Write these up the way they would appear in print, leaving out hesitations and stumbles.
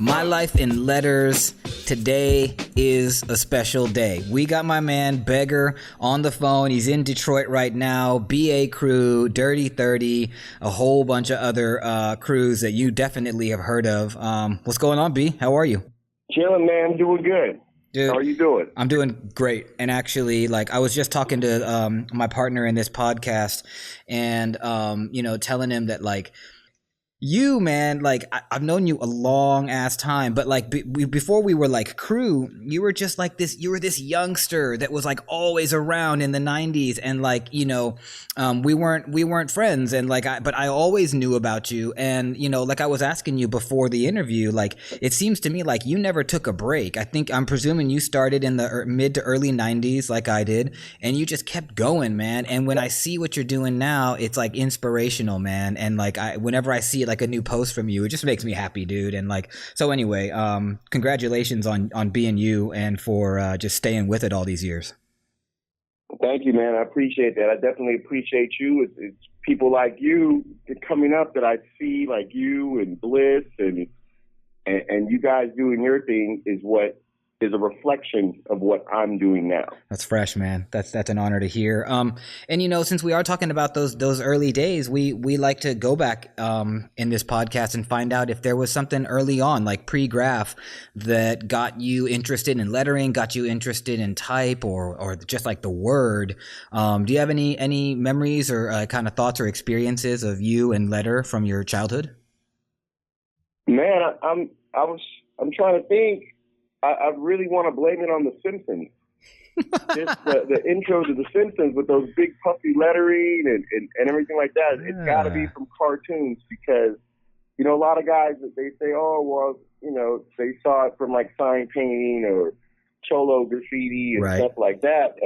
My life in letters. Today is a special day. We got my man Begr on the phone. He's in Detroit right now. BA crew, D30, a whole bunch of other crews that you definitely have heard of. What's going on, B? How are you? Chilling, man. Doing good. Dude, how are you doing? I'm doing great. And actually, like, I was just talking to my partner in this podcast and, telling him that, like, you, man, like, I've known you a long ass time, but like before we were like crew, you were just like this, you were this youngster that was like always around in the 90s. And like, we weren't friends. And like, but I always knew about you. And, like I was asking you before the interview, like, it seems to me like you never took a break. I'm presuming you started in the mid to early 90s like I did, and you just kept going, man. And when I see what you're doing now, it's like inspirational, man. And like, whenever I see like a new post from you, it just makes me happy, dude. And like, so anyway, congratulations on being you and for just staying with it all these years. Thank you, man. I appreciate that. I definitely appreciate you. It's people like you coming up that I see, like you and Bliss and you guys doing your thing is what is a reflection of what I'm doing now. That's fresh, man. That's an honor to hear. And since we are talking about those early days, we like to go back in this podcast and find out if there was something early on, like pre-graff, that got you interested in lettering, got you interested in type, or just like the word. Do you have any memories or kind of thoughts or experiences of you and letter from your childhood? Man, I'm trying to think. I really want to blame it on The Simpsons. Just the intro to The Simpsons with those big puffy lettering and everything like that. It's got to be from cartoons because, a lot of guys, they say, oh, well, they saw it from like sign painting or cholo graffiti and stuff like that.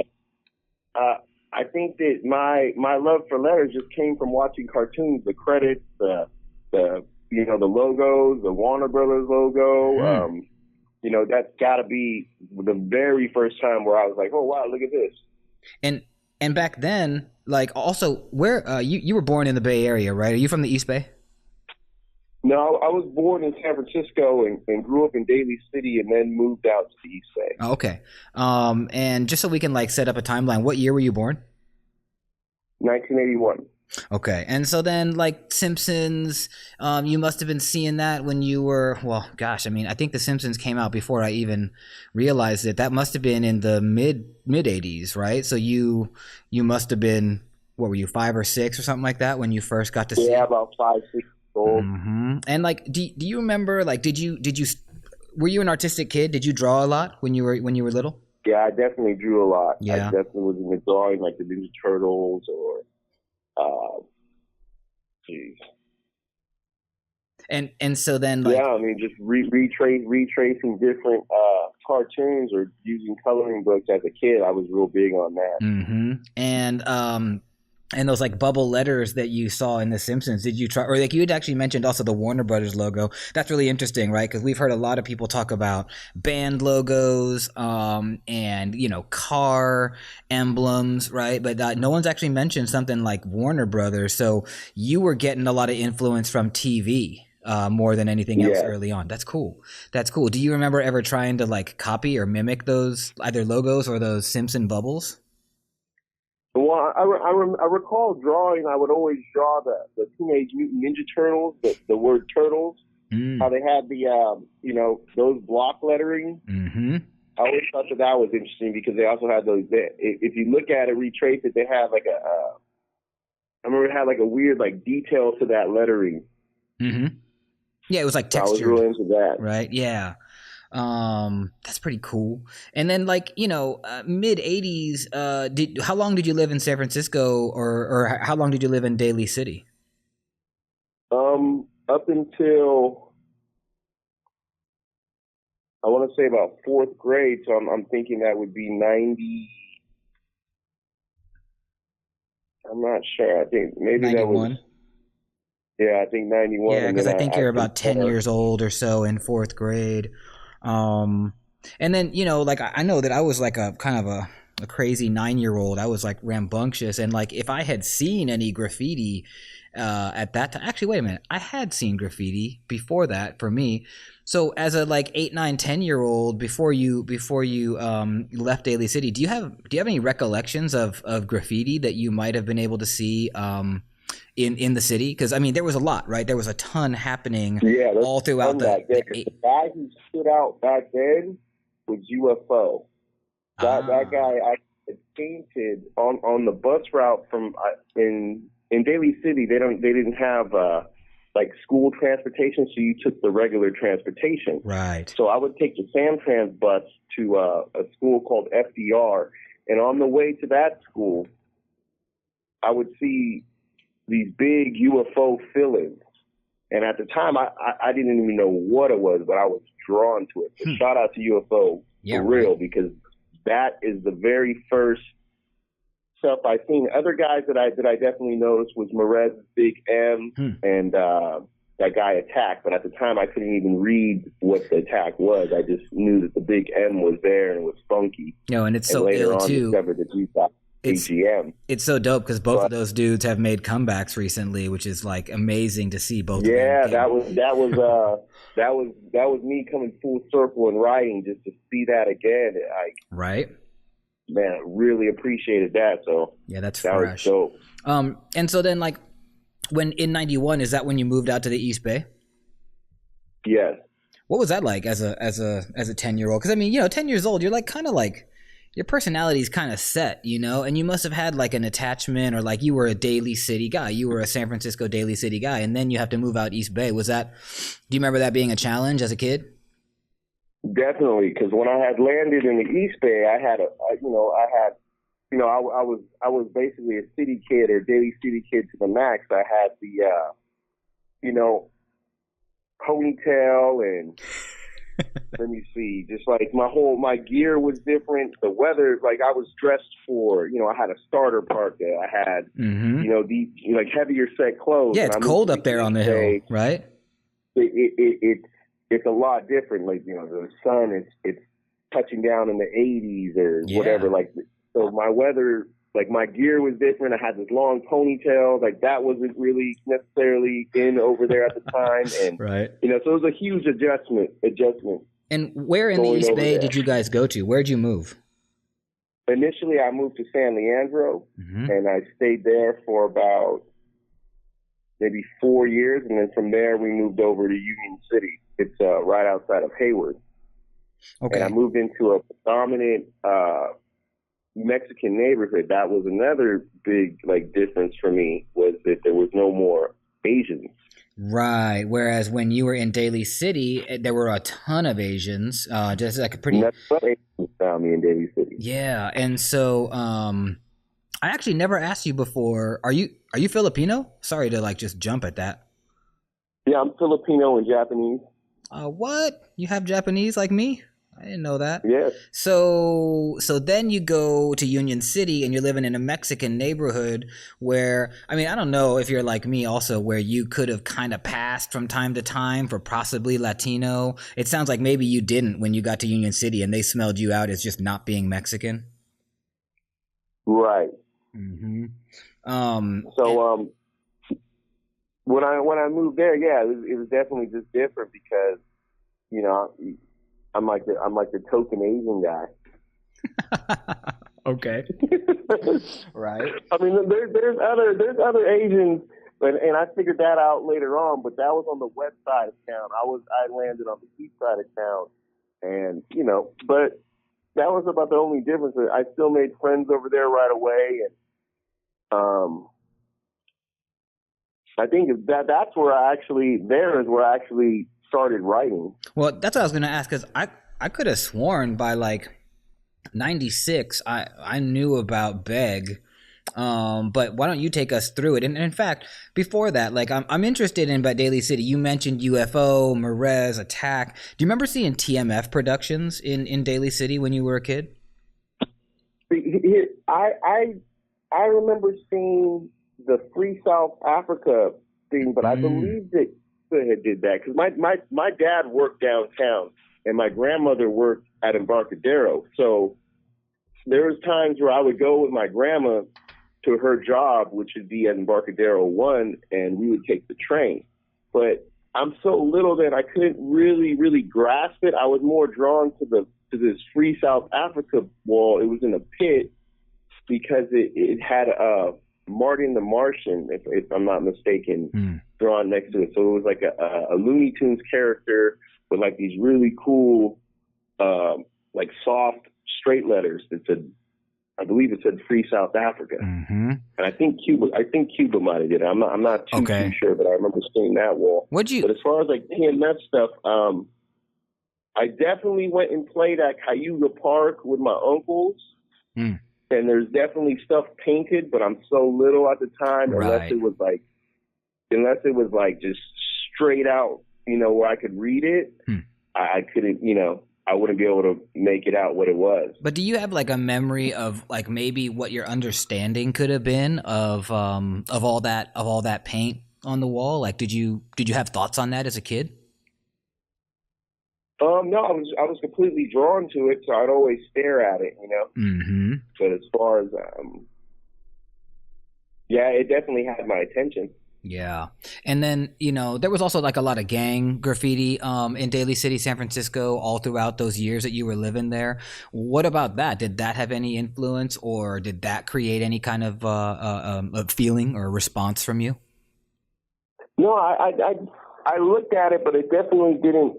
I think that my love for letters just came from watching cartoons, the credits, the logos, the Warner Brothers logo. That's got to be the very first time where I was like, oh, wow, look at this. And back then, like, also, where you were born in the Bay Area, right? Are you from the East Bay? No, I was born in San Francisco and grew up in Daly City and then moved out to the East Bay. Oh, okay. And just so we can, like, set up a timeline, what year were you born? 1981. Okay. And so then, like, Simpsons, you must have been seeing that when you were, well, gosh, I mean, I think The Simpsons came out before I even realized it. That must have been in the mid 80s, right? So you must have been, what were you, 5 or 6 or something like that when you first got to see it? Yeah, about 5, 6 years old. Mm-hmm. And like, do you remember, like, were you an artistic kid? Did you draw a lot when you were little? Yeah, I definitely drew a lot. Yeah. I definitely was in the drawing, like the Ninja Turtles or And so then, like, yeah, I mean, just retracing different cartoons or using coloring books as a kid. I was real big on that. Mm-hmm. And those like bubble letters that you saw in The Simpsons, did you try, or like you had actually mentioned also the Warner Brothers logo? That's really interesting, right? Because we've heard a lot of people talk about band logos, and car emblems, right? But no one's actually mentioned something like Warner Brothers. So you were getting a lot of influence from TV. More than anything else early on. That's cool. Do you remember ever trying to like copy or mimic those either logos or those Simpson bubbles? Well, I recall drawing. I would always draw the Teenage Mutant Ninja Turtles, the word turtles. How they had the those block lettering. Mm-hmm. I always thought that was interesting because they also had those. If you look at it, retrace it, they had like I remember it had like a weird like detail to that lettering. Mm-hmm. Yeah, it was like textured. I was really into that. Right? Yeah. That's pretty cool. And then like, mid 80s, how long did you live in San Francisco or how long did you live in Daly City? Up until I want to say about 4th grade. So I'm thinking that would be 90. I'm not sure. I think maybe 91? That was. Yeah, I think 91. Yeah, because I think you're about 10 years old or so in 4th grade. And then, like I know that I was like a kind of a crazy 9-year-old. I was like rambunctious. And like if I had seen any graffiti at that time. Actually, wait a minute. I had seen graffiti before that for me. So as a like 8, 9, 10-year-old, before you left Daly City, do you have any recollections of graffiti that you might have been able to see in the city? Because I mean, there was a lot, right? There was a ton happening all throughout the guy who stood out back then was UFO. That guy I had painted on the bus route from in Daly City. They didn't have like school transportation, so you took the regular transportation. Right. So I would take the Samtrans bus to a school called FDR, and on the way to that school, I would see these big UFO fill-ins. And at the time, I didn't even know what it was, but I was drawn to it. So shout out to UFO for real, because that is the very first stuff I've seen. Other guys that I definitely noticed was Merez's Big M and that guy Attack. But at the time, I couldn't even read what the attack was. I just knew that the Big M was there and it was funky. No, and it's so ill too. Discovered that we got BGM. It's so dope because both of those dudes have made comebacks recently, which is like amazing to see both. Yeah, that was me coming full circle and writing just to see that again. Right. Man, I really appreciated that. So yeah, that's that fresh. was dope. And so then like when in 91, is that when you moved out to the East Bay? Yes. What was that like as a 10-year-old? Because I mean, 10 years old, you're like kind of like your personality is kind of set, and you must have had like an attachment, or like you were a Daly City guy, you were a San Francisco Daly City guy, and then you have to move out East Bay. Do you remember that being a challenge as a kid? Definitely, because when I had landed in the East Bay, I was basically a city kid or Daly City kid to the max. I had the, ponytail and let me see, just like my gear was different. The weather, like I was dressed for, I had a starter parka. I had, these like heavier set clothes. Yeah, it's cold up there on the hill, right? It's a lot different. Like, the sun, it's touching down in the 80s or whatever. Like, so my weather, like my gear was different. I had this long ponytail. Like that wasn't really necessarily in over there at the time. And, right. So it was a huge adjustment. And where in the East Bay did you guys go to? Where'd you move? Initially, I moved to San Leandro, and I stayed there for about maybe 4 years. And then from there, we moved over to Union City. It's right outside of Hayward. Okay. And I moved into a predominant Mexican neighborhood. That was another big difference for me, was that there was no more Asians. Right. Whereas when you were in Daly City, there were a ton of Asians. Just like a pretty. That's what Asians found me in Daly City. Yeah, and so I actually never asked you before. Are you Filipino? Sorry to just jump at that. Yeah, I'm Filipino and Japanese. What? You have Japanese like me? I didn't know that. Yeah. So then you go to Union City and you're living in a Mexican neighborhood where, I mean, I don't know if you're like me also, where you could have kind of passed from time to time for possibly Latino. It sounds like maybe you didn't when you got to Union City and they smelled you out as just not being Mexican. Right. Mm-hmm. When I moved there, yeah, it was definitely just different because, I'm like the token Asian guy. Okay. Right. I mean, there's other Asians, and I figured that out later on. But that was on the west side of town. I landed on the east side of town, and but that was about the only difference. I still made friends over there right away, and I think that's where I actually started writing. Well, that's what I was going to ask, because I could have sworn by 96 I knew about Begr, but why don't you take us through it? And in fact, before that, I'm interested in about Daly City. You mentioned UFO, Merez, Attack. Do you remember seeing TMF productions in Daly City when you were a kid? I remember seeing the Free South Africa thing, but I believe that had did that because my dad worked downtown and my grandmother worked at Embarcadero. So there was times where I would go with my grandma to her job, which would be at Embarcadero 1, and we would take the train. But I'm so little that I couldn't really grasp it. I was more drawn to this Free South Africa wall. It was in a pit because it had Martin the Martian, if I'm not mistaken, drawn next to it. So it was like a Looney Tunes character with like these really cool, like soft straight letters that said, I believe it said Free South Africa. And I think Cuba might have did it. I'm not too sure, but I remember seeing that wall. But as far as like TMF stuff, I definitely went and played at Cayuga Park with my uncles. And there's definitely stuff painted, but I'm so little at the time, unless it was like just straight out, you know, where I could read it. I couldn't, you know, I wouldn't be able to make it out what it was. But do you have like a memory of like maybe what your understanding could have been of all that paint on the wall? Like, did you have thoughts on that as a kid? No, I was completely drawn to it, so I'd always stare at it, you know. But as far as yeah, it definitely had my attention. Yeah. And then, you know, there was also like a lot of gang graffiti in Daly City, San Francisco, all throughout those years that you were living there. What about that? Did that have any influence, or did that create any kind of a feeling or a response from you? No, I looked at it, but it definitely didn't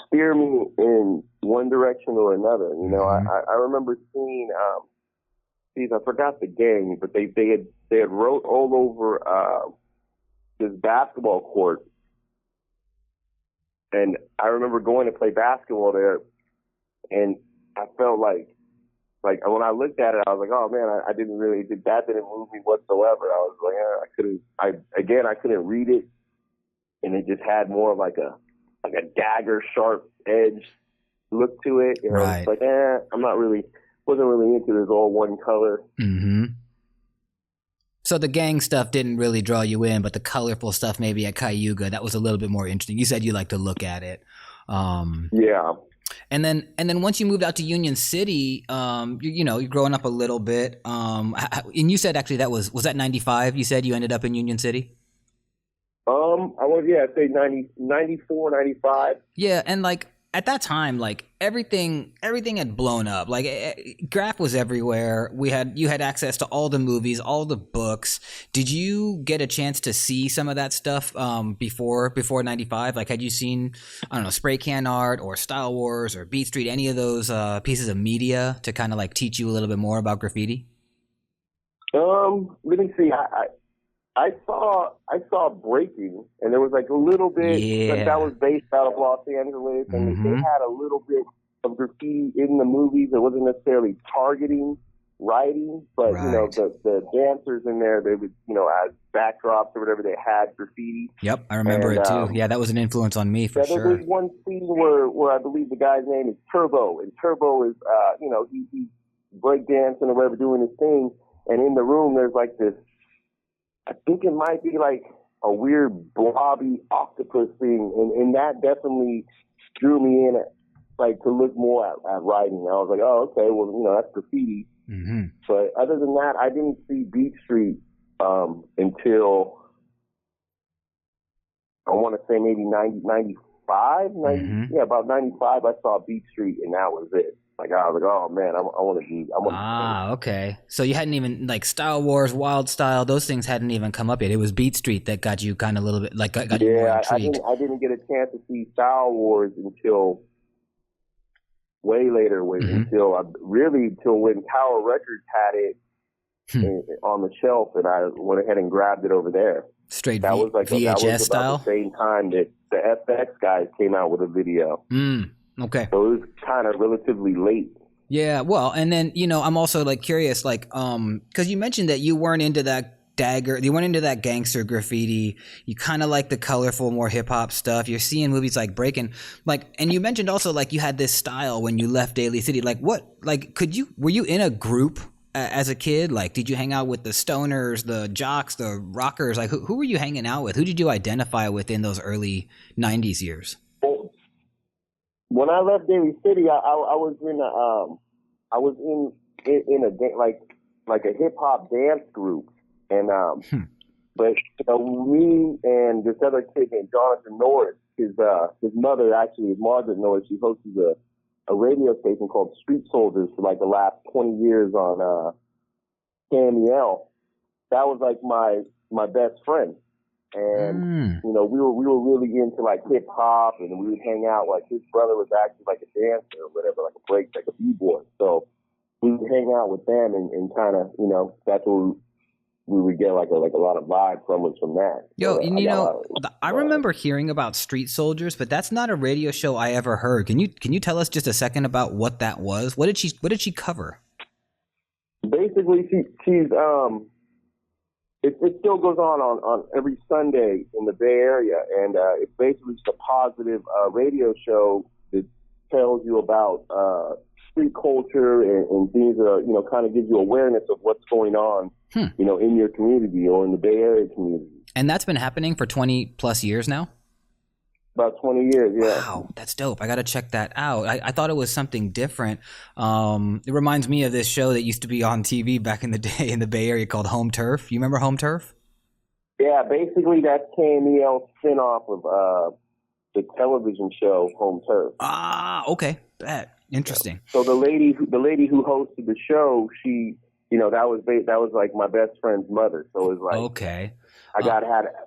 steer me in one direction or another. You know, I remember seeing, I forgot the gang, but they had wrote all over this basketball court, and I remember going to play basketball there, and I felt like when I looked at it, I was like, oh man, that didn't move me whatsoever. I was like, I couldn't read it, and it just had more of like a dagger sharp edge look to it. And I was like, wasn't really into this all one color. So the gang stuff didn't really draw you in, but the colorful stuff maybe at Cayuga, that was a little bit more interesting. You said you like to look at it. Yeah. And then once you moved out to Union City, you're growing up a little bit. And you said actually was that 95? You said you ended up in Union City? I'd say 94, 95. Yeah, and like at that time, like everything had blown up. Like Graff was everywhere. You had access to all the movies, all the books. Did you get a chance to see some of that stuff before 95? Like, had you seen, I don't know, Spray Can Art or Style Wars or Beat Street, any of those pieces of media to kind of like teach you a little bit more about graffiti? Let me see. I saw Breaking, and there was like a little bit that was based out of Los Angeles, and they had a little bit of graffiti in the movies. It wasn't necessarily targeting writing, but you know, the dancers in there, they would, you know, as backdrops or whatever, they had graffiti. Yep, I remember it too. Yeah, that was an influence on me for sure. There was one scene where I believe the guy's name is Turbo, and Turbo is he's breakdancing or whatever, doing his thing, and in the room there's like this, I think it might be like a weird blobby octopus thing, and that definitely drew me in, like to look more at writing. I was like, oh, okay, well, you know, that's graffiti. But other than that, I didn't see Beat Street until I want to say maybe 95, about 95. I saw Beat Street, and that was it. Like, I was like, oh man, I want to be. Okay. So you hadn't even, like, Style Wars, Wild Style, those things hadn't even come up yet. It was Beat Street that got you kind of a little bit, like, got you more intrigued. I didn't get a chance to see Style Wars until way later, until when Tower Records had it on the shelf, and I went ahead and grabbed it over there. Straight that was like VHS style? About the same time that the FX guys came out with a video. Okay. So it was kind of relatively late. Yeah, well, and then, you know, I'm also like curious, like, because you mentioned that you weren't into that gangster graffiti. You kind of like the colorful, more hip hop stuff. You're seeing movies like Breaking, like, and you mentioned also like you had this style when you left Daly City. Like, were you in a group as a kid? Like, did you hang out with the stoners, the jocks, the rockers? Like, who were you hanging out with? Who did you identify with in those early 90s years? When I left Daly City, I was in a gang, like like a hip hop dance group, and but me and this other kid named Jonathan Norris, his mother actually is Margaret Norris. She hosts a radio station called Street Soldiers for like the last 20 years on KMEL. That was like my best friend. And we were really into like hip hop, and we would hang out. Like his brother was actually like a dancer or whatever, like a b-boy. So we would hang out with them, and kind of that's where we would get like a lot of vibe from that. Yo, I remember hearing about Street Soldiers, but that's not a radio show I ever heard. Can you tell us just a second about what that was? What did she cover? Basically, she's It still goes on every Sunday in the Bay Area, and it's basically just a positive radio show that tells you about street culture and things that kind of gives you awareness of what's going on, in your community or in the Bay Area community. And that's been happening for 20 plus years now? About 20 years, yeah. Wow, that's dope. I got to check that out. I thought it was something different. It reminds me of this show that used to be on TV back in the day in the Bay Area called Home Turf. You remember Home Turf? Yeah, basically that's KMEL's spinoff of the television show Home Turf. Ah, okay. Interesting. So the lady who hosted the show, she, that was like my best friend's mother. So it was like, okay.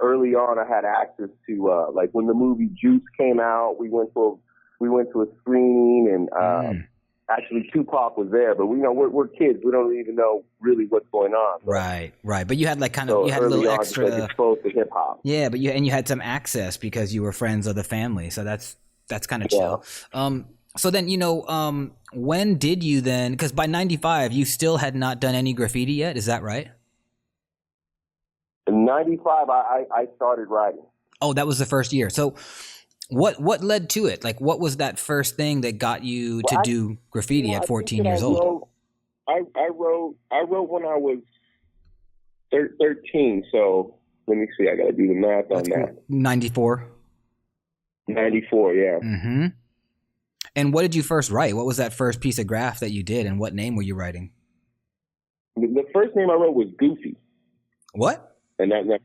Early on, I had access to, like when the movie Juice came out, we went to a screening, and actually Tupac was there, but we're kids. We don't even know really what's going on. Right. But you had you had a little extra exposed to hip hop. Yeah, but you had some access because you were friends of the family. So that's kind of chill. So then, when did you then, because by 95, you still had not done any graffiti yet. Is that right? In 95, I started writing. Oh, that was the first year. So what led to it? Like, what was that first thing that got you to do graffiti at 14 years old? I wrote when I was 13. So let me see. I got to do the math on that. 94? 94, yeah. Mm-hmm. And what did you first write? What was that first piece of graff that you did, and what name were you writing? The first name I wrote was Goofy. What? And that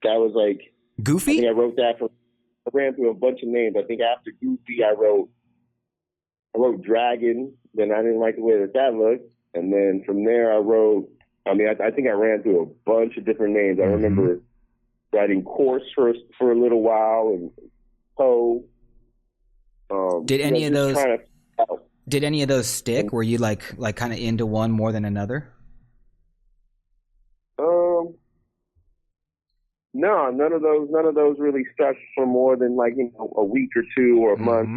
was like Goofy? I think I wrote that I ran through a bunch of names. I think after Goofy I wrote Dragon, then I didn't like the way that looked. And then from there I think I ran through a bunch of different names. I remember writing Course for a little while, and Poe. Did any of those stick? Were you like kind of into one more than another? No, none of those really stuck for more than a week or two or a month.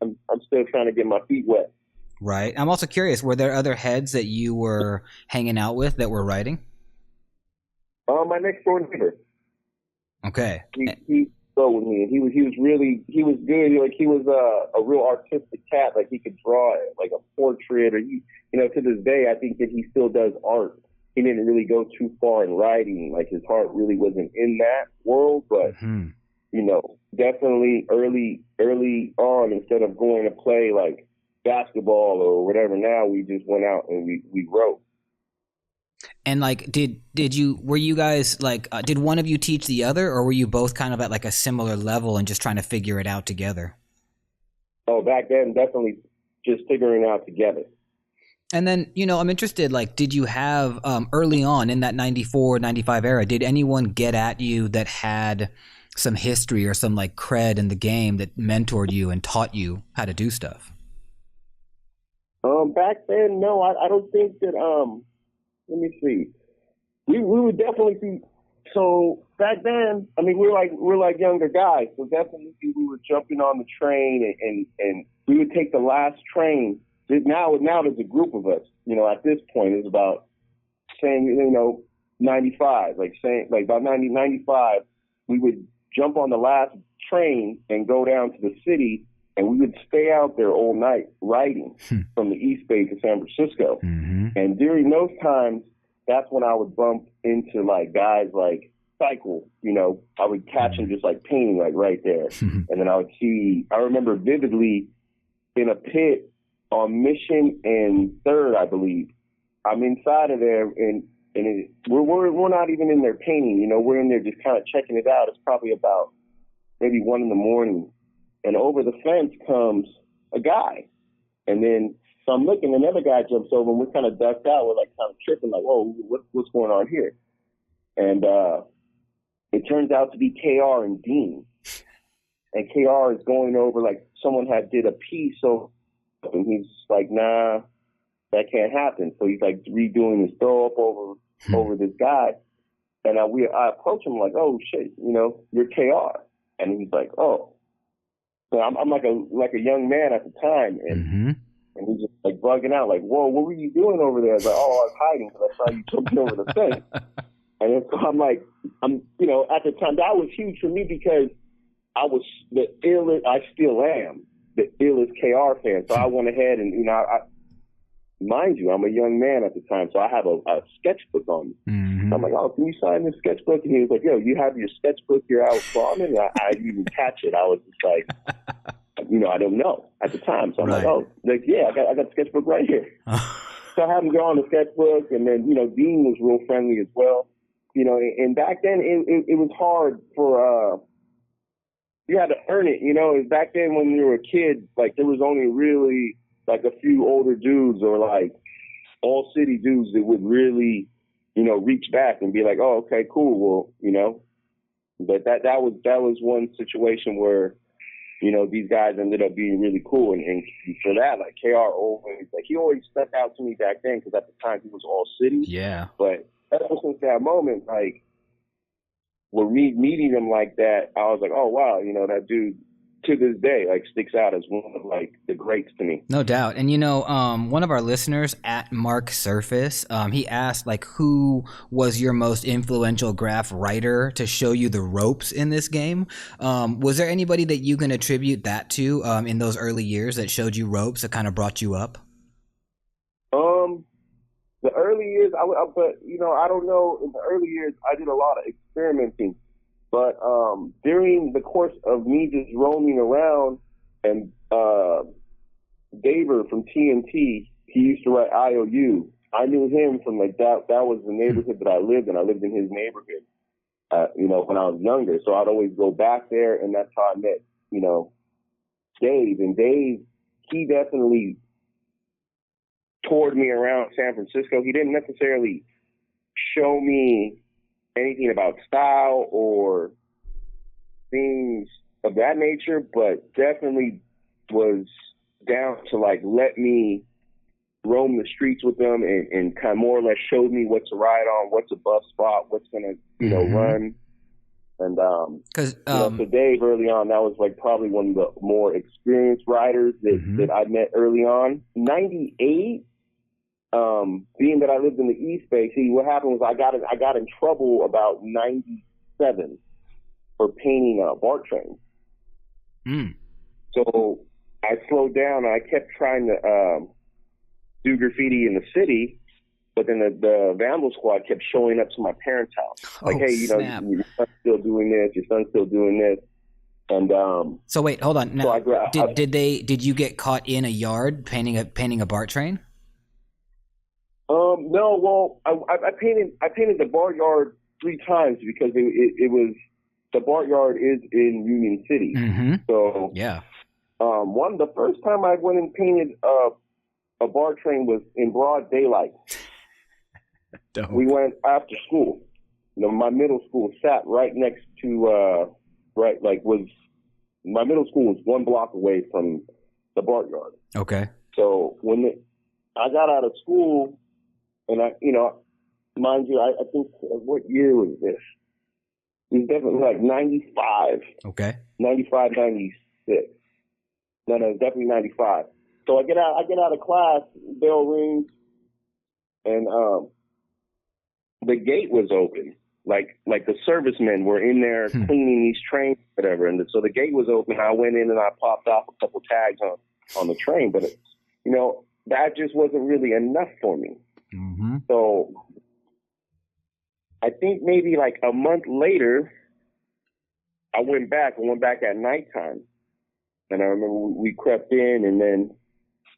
I'm still trying to get my feet wet. Right. I'm also curious, were there other heads that you were hanging out with that were writing? My next door neighbor. Okay. He go with me, and he was good. Like he was a real artistic cat. Like he could draw like a portrait, or to this day I think that he still does art. He didn't really go too far in writing. Like his heart really wasn't in that world, but definitely early on, instead of going to play like basketball or whatever, now we just went out and we wrote. And were you guys did one of you teach the other, or were you both kind of at like a similar level and just trying to figure it out together? Oh, back then, definitely just figuring it out together. And then, I'm interested, did you have early on in that 94, 95 era, did anyone get at you that had some history or some cred in the game that mentored you and taught you how to do stuff? Back then, no, I don't think that, let me see. We would definitely see. So back then, we're like younger guys. So definitely we were jumping on the train and we would take the last train. Now there's a group of us, at this point it's about 95, about 95, we would jump on the last train and go down to the city, and we would stay out there all night writing from the East Bay to San Francisco. Mm-hmm. And during those times, that's when I would bump into guys like Cycle. I would catch him just painting right there. And then I remember vividly in a pit on Mission and 3rd, I believe, I'm inside of there, and we're not even in there painting. You know, we're in there just kind of checking it out. It's probably about maybe 1 a.m, and over the fence comes a guy, and then so I'm looking, another guy jumps over, and we're kind of ducked out. We're like kind of tripping, like, whoa, what's going on here? And it turns out to be KR and Dean. And KR is going over, like, someone did a piece, so, and he's like, nah, that can't happen. So he's like redoing his throw up over this guy. And I approach him like, oh shit, you know, you're KR. And he's like, oh. So I'm like a young man at the time, and he's just like bugging out, like, whoa, what were you doing over there? I was like, oh, I was hiding because I saw you jumping over the fence. And then, so I'm like, you know, at the time that was huge for me because I was the illest, I still am the illest KR fan. So I went ahead and, you know, mind you, I'm a young man at the time, so I have a sketchbook on me. I'm like, oh, can you sign this sketchbook? And he was like, yo, you have your sketchbook here out bombing? And I didn't even catch it. I was just like, you know, I don't know at the time. So I'm like, oh, like, yeah, I got the sketchbook right here. So I had him go on the sketchbook, and then, you know, Dean was real friendly as well. You know, and back then it was hard for, you had to earn it, you know. Back then when you were a kid, like, there was only really like a few older dudes or like all city dudes that would really, you know, reach back and be like, oh, okay, cool. Well, you know, but that was one situation where, you know, these guys ended up being really cool. And for that, like, KR always, like, he always stuck out to me back then because at the time he was all city. Yeah. But ever since that moment, like, with me meeting him like that, I was like, oh, wow, you know, that dude to this day, like, sticks out as one of, like, the greats to me. No doubt. And, you know, one of our listeners at Mark Surface, he asked, like, who was your most influential graff writer to show you the ropes in this game? Was there anybody that you can attribute that to in those early years that showed you ropes, that kind of brought you up? The early years, but, you know, I don't know. In the early years, I did a lot of experimenting. But during the course of me just roaming around, and Begr from TNT, he used to write IOU. I knew him from, like, that was the neighborhood that I lived in. I lived in his neighborhood, you know, when I was younger. So I'd always go back there, and that's how I met, you know, Dave. And Dave, he definitely toured me around San Francisco. He didn't necessarily show me anything about style or things of that nature, but definitely was down to, like, let me roam the streets with them and kind of more or less showed me what to ride on, what's a buff spot, what's gonna, you know, run. And you know, so Dave early on, that was like probably one of the more experienced riders that I met early on. 98. Being that I lived in the East Bay, see, what happened was I got in trouble about 97 for painting BART trains. So I slowed down and I kept trying to do graffiti in the city, but then the Vandal Squad kept showing up to my parents' house. Like, hey, you know, your son's still doing this, your son's still doing this. And so wait, hold on. Now, so did you get caught in a yard painting a BART train? No, well, I painted the BART yard 3 times because it was, the BART yard is in Union City. So yeah, the first time I went and painted a BART train was in broad daylight. We went after school. You know, my middle school sat right next to my middle school was 1 block away from the BART yard. Okay. So when I got out of school, and I, you know, mind you, I think, what year was this? It was definitely like 95. Okay. 95, 96. No, it's definitely 95. So I get out of class, bell rings, and the gate was open. Like the servicemen were in there cleaning these trains, whatever. And so the gate was open. I went in and I popped off a couple tags on the train, but you know, that just wasn't really enough for me. So I think maybe like a month later, I went back at nighttime. And I remember we crept in, and then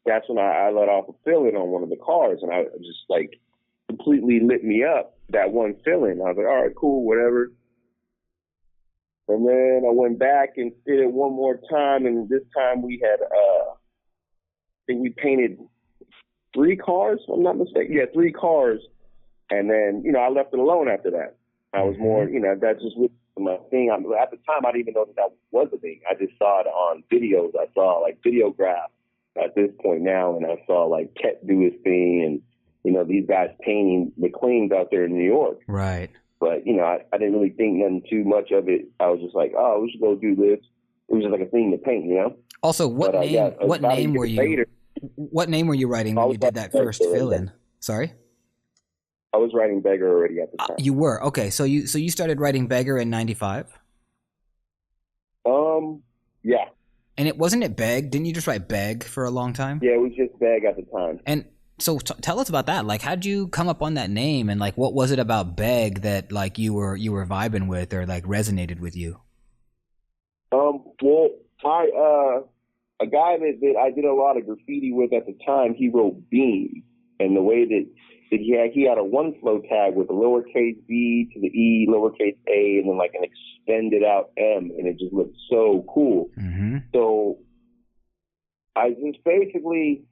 that's when I let off a fill-in on one of the cars, and I just like completely lit me up, that one fill-in. I was like, all right, cool, whatever. And then I went back and did it one more time, and this time we had, I think we painted 3 cars, if I'm not mistaken. Yeah, 3 cars. And then, you know, I left it alone after that. I was more, you know, that just was my thing. At the time, I didn't even know that was a thing. I just saw it on videos. I saw, like, video graff at this point now, and I saw, like, Ket do his thing, and, you know, these guys painting McLean's out there in New York. Right. But, you know, I didn't really think nothing too much of it. I was just like, oh, we should go do this. It was just like a thing to paint, you know? Also, what name were you writing when you did that first fill-in? Sorry? I was writing Begr already at the time. You were? Okay. So you started writing Begr in 95? Yeah. And wasn't it Beg? Didn't you just write Beg for a long time? Yeah, it was just Beg at the time. And so tell us about that. Like, how'd you come up on that name, and like, what was it about Beg that like you were vibing with or like resonated with you? Well, a guy that I did a lot of graffiti with at the time, he wrote Beam, and the way that he had a one flow tag with a lowercase b to the e, lowercase a, and then like an extended out m, and it just looked so cool. Mm-hmm. So I just basically,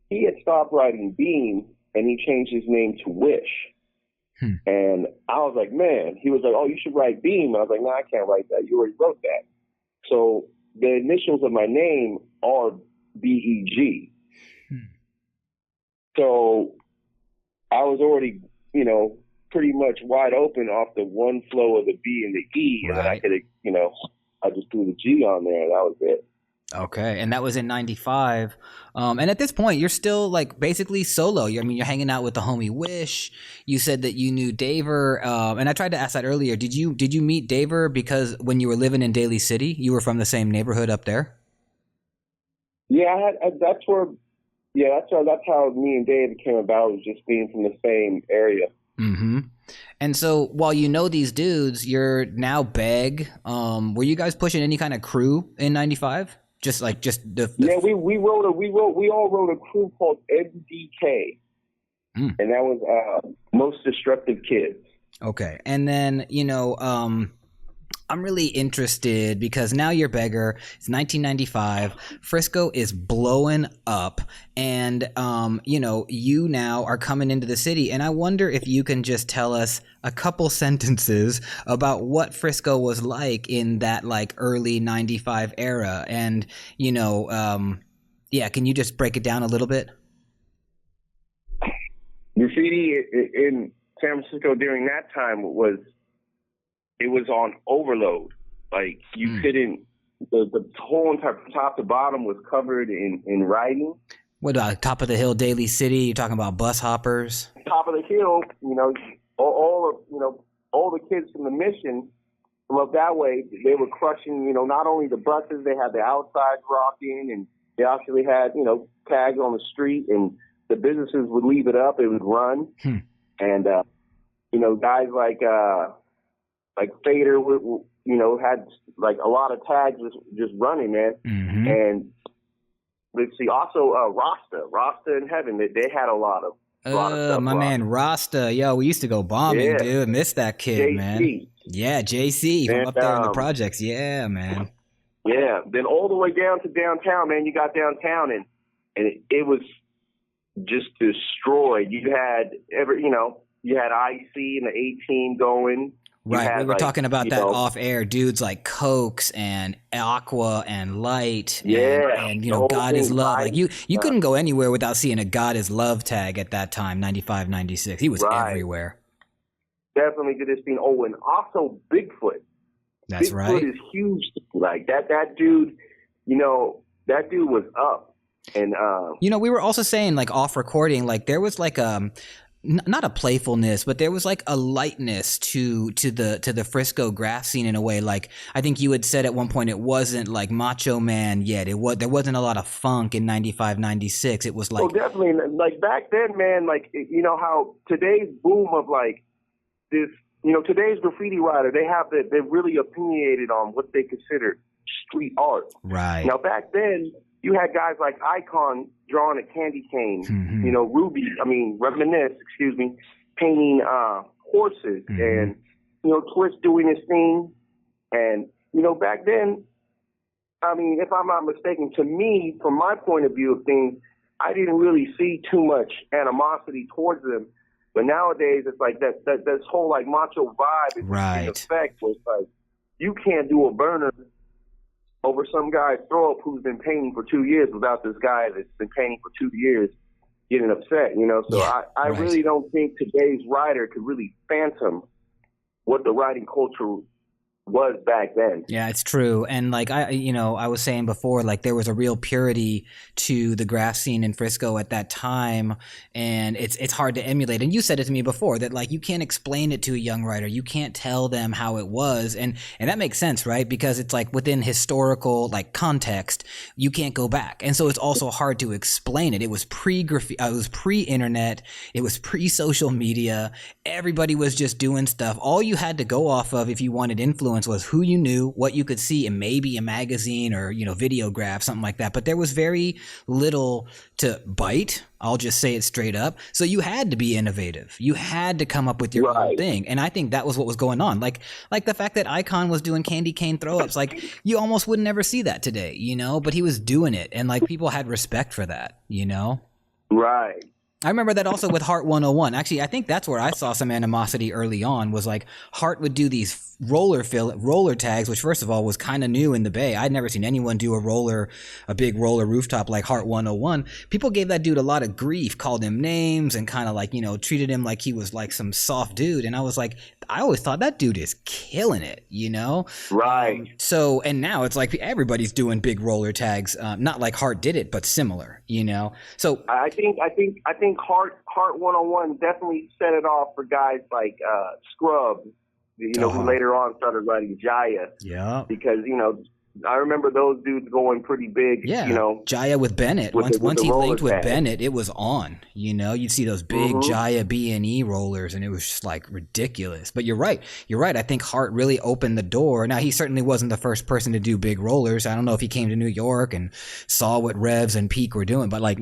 he had stopped writing Beam, and he changed his name to Wish. And I was like, man, he was like, oh, you should write Beam. And I was like, no, I can't write that. You already wrote that. So the initials of my name are BEG. So I was already, you know, pretty much wide open off the one flow of the B and the E. Right. And then I could, you know, I just threw the G on there, and that was it. Okay, and that was in 95. And at this point, you're still like basically solo. You're hanging out with the homie Wish. You said that you knew Daver, and I tried to ask that earlier. Did you meet Daver because when you were living in Daly City, you were from the same neighborhood up there? Yeah, that's how me and Dave came about. Was just being from the same area. Mm-hmm. And so while you know these dudes, you're now Beg. Were you guys pushing any kind of crew in 95? Yeah, we all wrote a crew called MDK, and that was Most Destructive Kids. Okay, and then I'm really interested because now you're Begr. It's 1995. Frisco is blowing up, and you now are coming into the city. And I wonder if you can just tell us a couple sentences about what Frisco was like in that like early 95 era. And can you just break it down a little bit? Graffiti in San Francisco during that time was on overload. Like you couldn't, the whole entire top to bottom was covered in writing. What about top of the hill, Daly City? You're talking about bus hoppers? Top of the hill, all the kids from the Mission from up that way, they were crushing, not only the buses, they had the outside rocking, and they actually had, tags on the street, and the businesses would leave it up, it would run. And, guys like Fader, had like a lot of tags just running, man. Mm-hmm. And let's see, also Rasta in Heaven, they had a lot of stuff. My man Rasta, yo, we used to go bombing, dude. Miss that kid, man. Yeah, JC from up there in the projects. Yeah, man. Yeah, then all the way down to downtown, man. You got downtown, and it was just destroyed. You had you had IC and the 18 going. Right, we were talking about that off air. Dudes like Cokes and Aqua and Light, and God is Love. Like you couldn't go anywhere without seeing a God is Love tag at that time, 95, 96. He was everywhere. Definitely did this thing. Oh, and also Bigfoot. That's right. Bigfoot is huge. Like that dude, that dude was up. And we were also saying like off recording, like there was like not a playfulness, but there was like a lightness to the Frisco graff scene in a way. Like I think you had said at one point it wasn't like Macho Man yet. There wasn't a lot of funk in 95, 96. It was like, oh, definitely. Like back then, man. Like how today's boom of like this. Today's graffiti writer, they're really opinionated on what they consider street art. Right. Now back then, you had guys like Icon drawing a candy cane, Reminisce, painting horses, and, Twist doing his thing. And, back then, I mean, if I'm not mistaken, to me, from my point of view of things, I didn't really see too much animosity towards them. But nowadays, it's like that this whole like macho vibe is in effect. Where it's like you can't do a burner over some guy's throw up who's been painting for 2 years without this guy that's been painting for 2 years getting upset. So I really don't think today's writer could really phantom what the writing culture was back then. Yeah, it's true. And like I was saying before, like there was a real purity to the graff scene in Frisco at that time, and it's hard to emulate. And you said it to me before that like you can't explain it to a young writer. You can't tell them how it was, and that makes sense, right? Because it's like within historical like context, you can't go back. And so it's also hard to explain it. It was it was pre-internet, it was pre-social media. Everybody was just doing stuff. All you had to go off of if you wanted influence was who you knew, what you could see in maybe a magazine or, Videograph, something like that. But there was very little to bite. I'll just say it straight up. So you had to be innovative. You had to come up with your own thing. And I think that was what was going on. Like the fact that Icon was doing candy cane throw-ups, like you almost would never see that today, but he was doing it. And like people had respect for that, Right. I remember that also with Heart 101. Actually, I think that's where I saw some animosity early on, was like Heart would do these roller tags, which first of all was kind of new in the Bay. I'd never seen anyone do a big roller rooftop like Heart 101. People gave that dude a lot of grief, called him names, and kind of like, treated him like he was like some soft dude. And I was like, I always thought that dude is killing it, Right. So, and now it's like everybody's doing big roller tags, not like Heart did it, but similar, So I think Heart 101 definitely set it off for guys like Scrub, who later on started writing Jaya. Yeah. Because, I remember those dudes going pretty big. Yeah. Jaya with Bennett. Once he linked with Bennett, it was on. You'd see those big Jaya B&E rollers, and it was just like ridiculous. But you're right. I think Hart really opened the door. Now, he certainly wasn't the first person to do big rollers. I don't know if he came to New York and saw what Revs and Peak were doing, but like,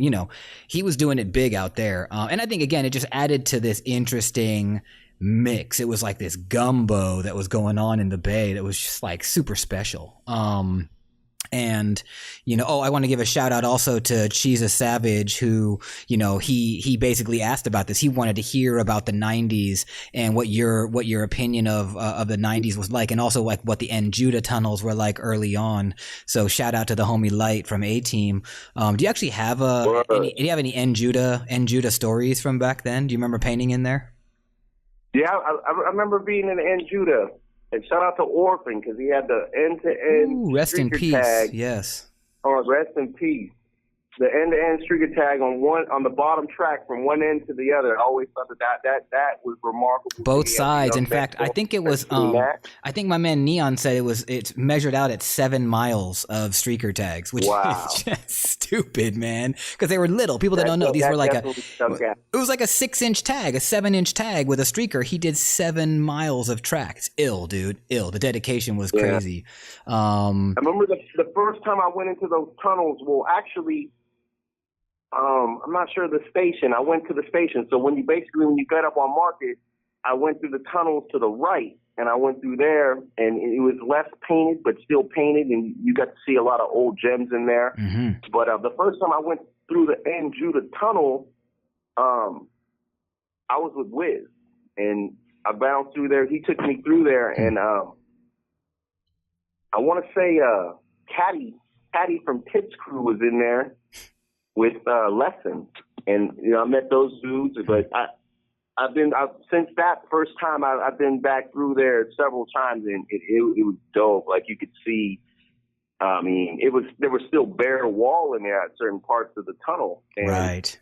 he was doing it big out there. And I think, again, it just added to this interesting mix. It was like this gumbo that was going on in the Bay that was just like super special. And I want to give a shout out also to Cheese a Savage, who he basically asked about this. He wanted to hear about the 90s and what your opinion of the 90s was like, and also like what the N Judah tunnels were like early on. So shout out to the homie Light from A Team. Do you actually have any N Judah stories from back then? Do you remember painting in there? Yeah, I remember being in N Judah, and shout out to Orphan because he had the end-to-end rest in peace. Tag. Yes. Oh, rest in peace. The end-to-end streaker tag on the bottom track from one end to the other. I always thought that was remarkable. Both sides. In fact, I think it was. I think my man Neon said it's measured out at 7 miles of streaker tags, which is just stupid, man. Because they were little. People that don't know, these were like it was like a 6-inch tag, a 7-inch tag with a streaker. He did 7 miles of track. It's ill, dude. Ill. The dedication was crazy. I remember the first time I went into those tunnels. Well, actually. I'm not sure the station. I went to the station. So when you got up on Market, I went through the tunnels to the right, and I went through there, and it was less painted, but still painted, and you got to see a lot of old gems in there. Mm-hmm. But the first time I went through the N Judah tunnel, I was with Wiz, and I bounced through there. He took me through there, and I want to say Caddy from Tips Crew was in there with Lesson, and I met those dudes. But I've since that first time I've been back through there several times, and it was dope. Like you could see, I mean, there was still bare wall in there at certain parts of the tunnel. And right.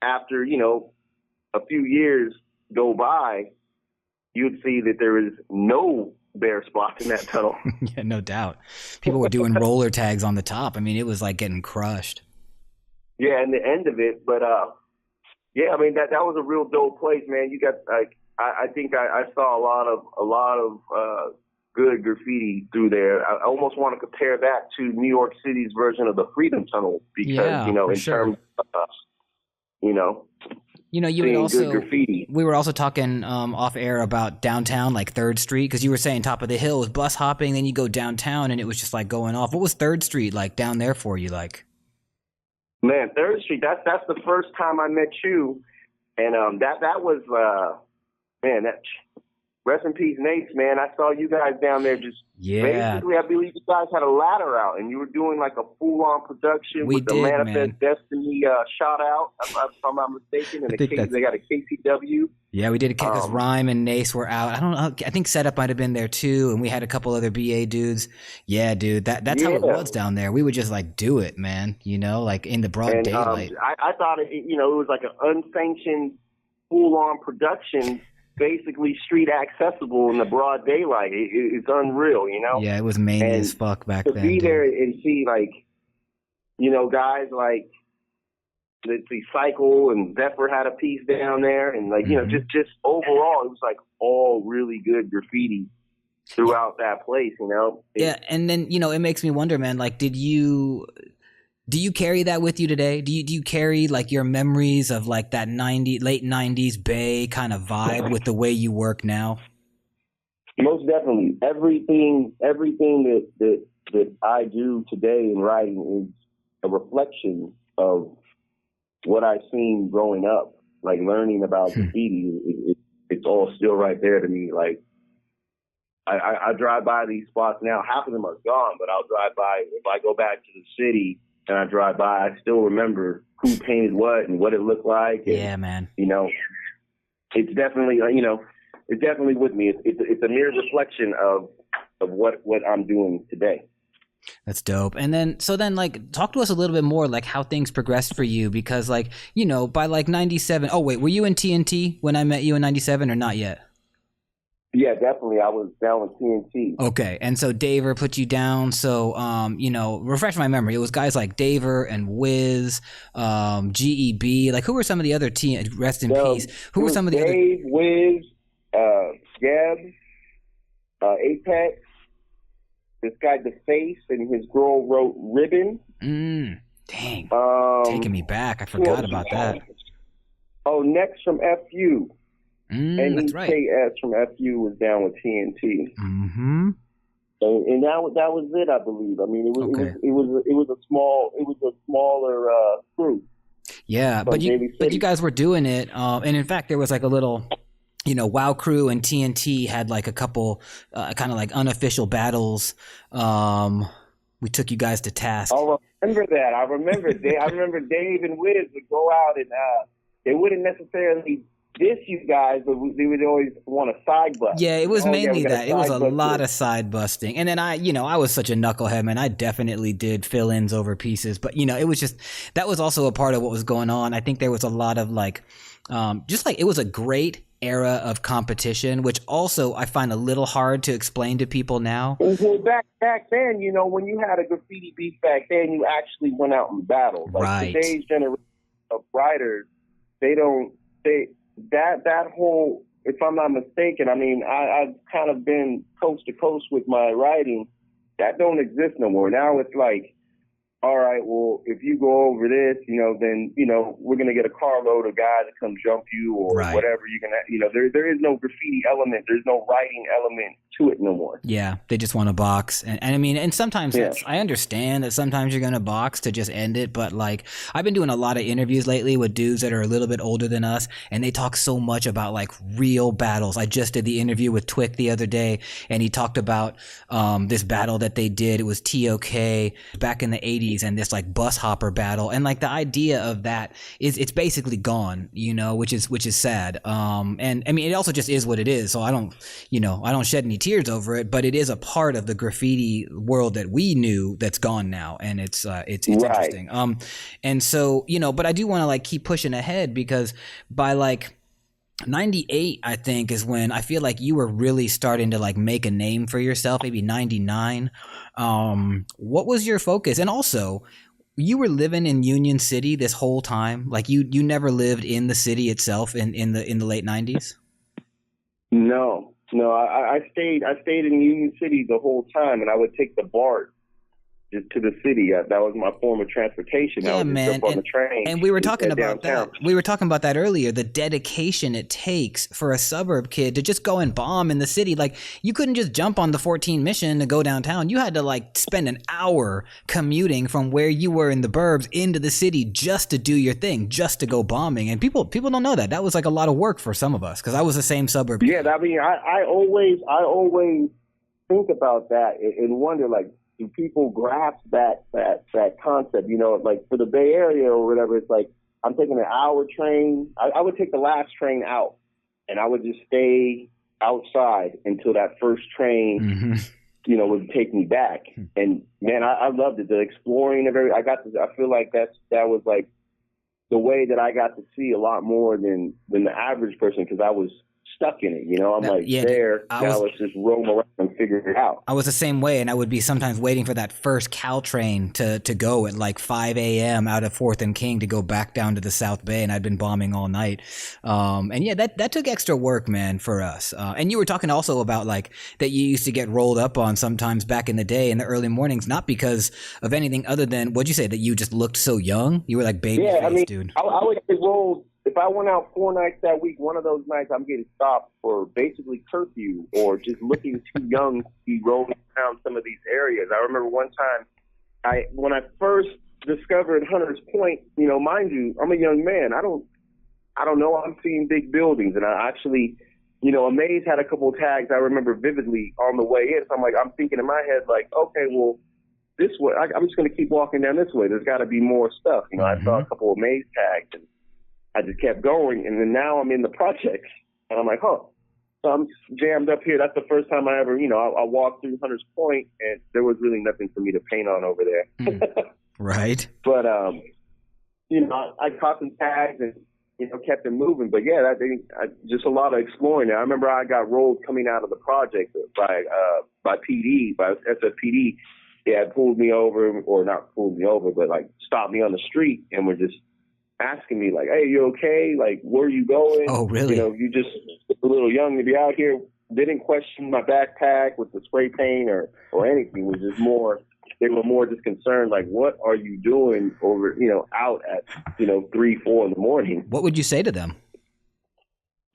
After a few years go by, you'd see that there is no bare spots in that tunnel. Yeah, no doubt. People were doing roller tags on the top. I mean, it was like getting crushed. Yeah, and the end of it, but yeah, I mean that was a real dope place, man. You got like I think I saw a lot of good graffiti through there. I almost want to compare that to New York City's version of the Freedom Tunnel because, in terms of, you would seeing also, good graffiti. we were also talking off air about downtown, like 3rd Street, because you were saying top of the hill was bus hopping, then you go downtown and it was just like going off. What was 3rd Street like down there for you, like? Man, 3rd Street, that's the first time I met you. And that was, rest in peace, Nate, man. I saw you guys down there just basically, I believe you guys had a ladder out and you were doing like a full-on production with the Manifest Destiny shot out, if I'm not mistaken, and they got a KCW. Yeah, we did it because Rhyme and Nace were out. I don't know. I think Setup might have been there too, and we had a couple other BA dudes. Yeah, dude, that's how it was down there. We would just like do it, man. Like in the broad daylight. I thought it was like an unsanctioned, full-on production. Basically street accessible in the broad daylight. It's unreal, Yeah, it was mania as fuck back then. To be there and see guys like let's see, Cycle and Zephyr had a piece down there, and just overall it was like all really good graffiti throughout that place, Yeah, and then it makes me wonder, man. Like, do you carry that with you today? Do you carry like your memories of like that late 90s Bay kind of vibe with the way you work now? Most definitely. Everything that I do today in writing is a reflection of what I've seen growing up, like learning about graffiti. It's all still right there to me. Like I drive by these spots now. Half of them are gone, but I'll drive by. If I go back to the city and I drive by, I still remember who painted what and what it looked like. And, yeah, man. It's definitely, it's definitely with me. It's a mere reflection of what I'm doing today. That's dope. And then, like, talk to us a little bit more, like, how things progressed for you, because, like, by, like, 97, oh, wait, were you in TNT when I met you in 97 or not yet? Yeah, definitely. I was down with TNT. Okay. And so Daver put you down. So, refresh my memory. It was guys like Daver and Wiz, GEB. Like, who were some of the other rest in peace? Who were some of the other? Dave, Wiz, Geb, Apex, this guy, The Face, and his girl wrote Ribbon. Dang. Taking me back. I forgot about that. Oh, Next from FU. And that's right. EKS from FU was down with TNT. Mm-hmm. And that was it, I believe. I mean, it was a smaller crew. Yeah, but you guys were doing it, and in fact, there was like a little, WoW Crew and TNT had like a couple kind of like unofficial battles. We took you guys to task. Oh, I remember that. I remember Dave and Wiz would go out and they wouldn't necessarily diss you guys, but they would always want to side bust. Yeah, it was mainly that. It was a lot of side busting. And then I was such a knucklehead, man. I definitely did fill-ins over pieces. But, it was just, that was also a part of what was going on. I think there was a lot of like, just like, it was a great era of competition, which also I find a little hard to explain to people now. Well, back then, when you had a graffiti beef back then, you actually went out and battled. Like right. Today's generation of writers, that whole, if I'm not mistaken, I mean, I've kind of been coast to coast with my writing. That don't exist no more. Now it's like, all right, well, if you go over this, then, we're going to get a carload of guys to come jump you or right. whatever you're going to, there is no graffiti element. There's no writing element to it no more. Yeah. They just want to box. And I mean, and sometimes I understand that sometimes you're going to box to just end it. But like, I've been doing a lot of interviews lately with dudes that are a little bit older than us. And they talk so much about like real battles. I just did the interview with Twick the other day, and he talked about this battle that they did. It was TOK back in the 80s. And this like bus hopper battle, and like the idea of that is it's basically gone, which is sad. And I mean, it also just is what it is. So I don't shed any tears over it, but it is a part of the graffiti world that we knew that's gone now, and it's right. Interesting. And so but I do want to like keep pushing ahead, because by like 98, I think, is when I feel like you were really starting to like make a name for yourself, maybe 99. What was your focus? And also, you were living in Union City this whole time? Like you never lived in the city itself in the late 90s? No. No, I stayed in Union City the whole time, and I would take the BART just to the city. That was my form of transportation. Yeah, I would man. just jump on the train. And we were talking about downtown. that. We were talking about that earlier, the dedication it takes for a suburb kid to just go and bomb in the city. Like, you couldn't just jump on the 14 mission to go downtown. You had to like spend an hour commuting from where you were in the burbs into the city just to do your thing, just to go bombing. And people don't know that. That was like a lot of work for some of us, because I was the same suburb kid. Yeah, I mean, I always think about that and wonder, like, do people grasp that concept? You know, like for the Bay Area or whatever, it's like I'm taking an hour train. I would take the last train out, and I would just stay outside until that first train, you know, would take me back. And man, I loved it. The exploring of I feel like that was like the way that I got to see a lot more than the average person, because I was stuck in it, you know. Let's just roam around and figure it out. I was the same way, and I would be sometimes waiting for that first Caltrain to go at like 5 a.m. out of 4th and King to go back down to the South Bay, and I'd been bombing all night. And yeah, that took extra work, man, for us. And you were talking also about like that you used to get rolled up on sometimes back in the day in the early mornings, not because of anything other than, what'd you say, that you just looked so young? You were like baby face, dude. I would get rolled. If I went out 4 nights that week, one of those nights I'm getting stopped for basically curfew or just looking too young to be rolling around some of these areas. I remember one time, when I first discovered Hunters Point, you know, mind you, I'm a young man. I don't know. I'm seeing big buildings, and I actually, you know, Amaze had a couple of tags I remember vividly on the way in. So I'm thinking in my head, like, okay, well, this way, I'm just going to keep walking down this way. There's got to be more stuff. You know, I saw a couple of Amaze tags, and I just kept going, and then now I'm in the projects, and I'm like, so I'm jammed up here. That's the first time I ever, you know, I walked through Hunters Point, and there was really nothing for me to paint on over there. Right. But, you know, I caught some tags and, you know, kept it moving. But, yeah, just a lot of exploring there. I remember I got rolled coming out of the project by PD, by SFPD. They had pulled me over, or not pulled me over, but, like, stopped me on the street and were just asking me, like, hey, you okay? Like, where are you going? Oh, really? You know, you just a little young to be out here. Didn't question my backpack with the spray paint or anything. It was just more, they were more just concerned, like, what are you doing over, you know, out at, you know, 3, 4 in the morning? What would you say to them?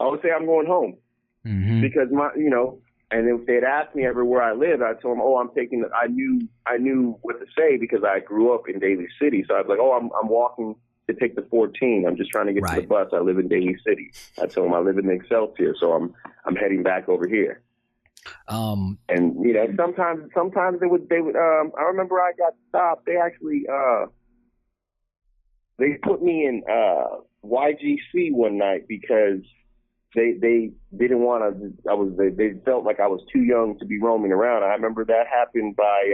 I would say I'm going home. Because you know, and if they'd asked me ever where I lived, I'd tell them, I knew what to say because I grew up in Daly City. So I'd be like, I'm walking to take the 14. I'm just trying to get to the bus. I live in Daly City. I told them I live in Excelsior, so I'm heading back over here. And you know, sometimes they would. I remember I got stopped. They actually they put me in YGC one night because they didn't want to. They felt like I was too young to be roaming around. I remember that happened by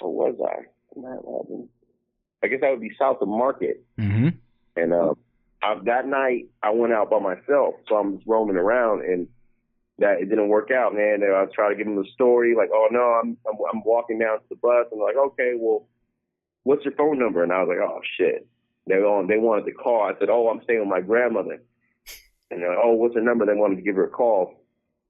where was I? I guess that would be south of Market. And that night I went out by myself, so I'm just roaming around, and that it didn't work out, man. And I was trying to give them the story, like, oh no, I'm walking down to the bus, and they're like, okay, well, what's your phone number? And I was like, oh shit. They wanted the call. I said, oh, I'm staying with my grandmother. And they're like, oh, what's her number? They wanted to give her a call,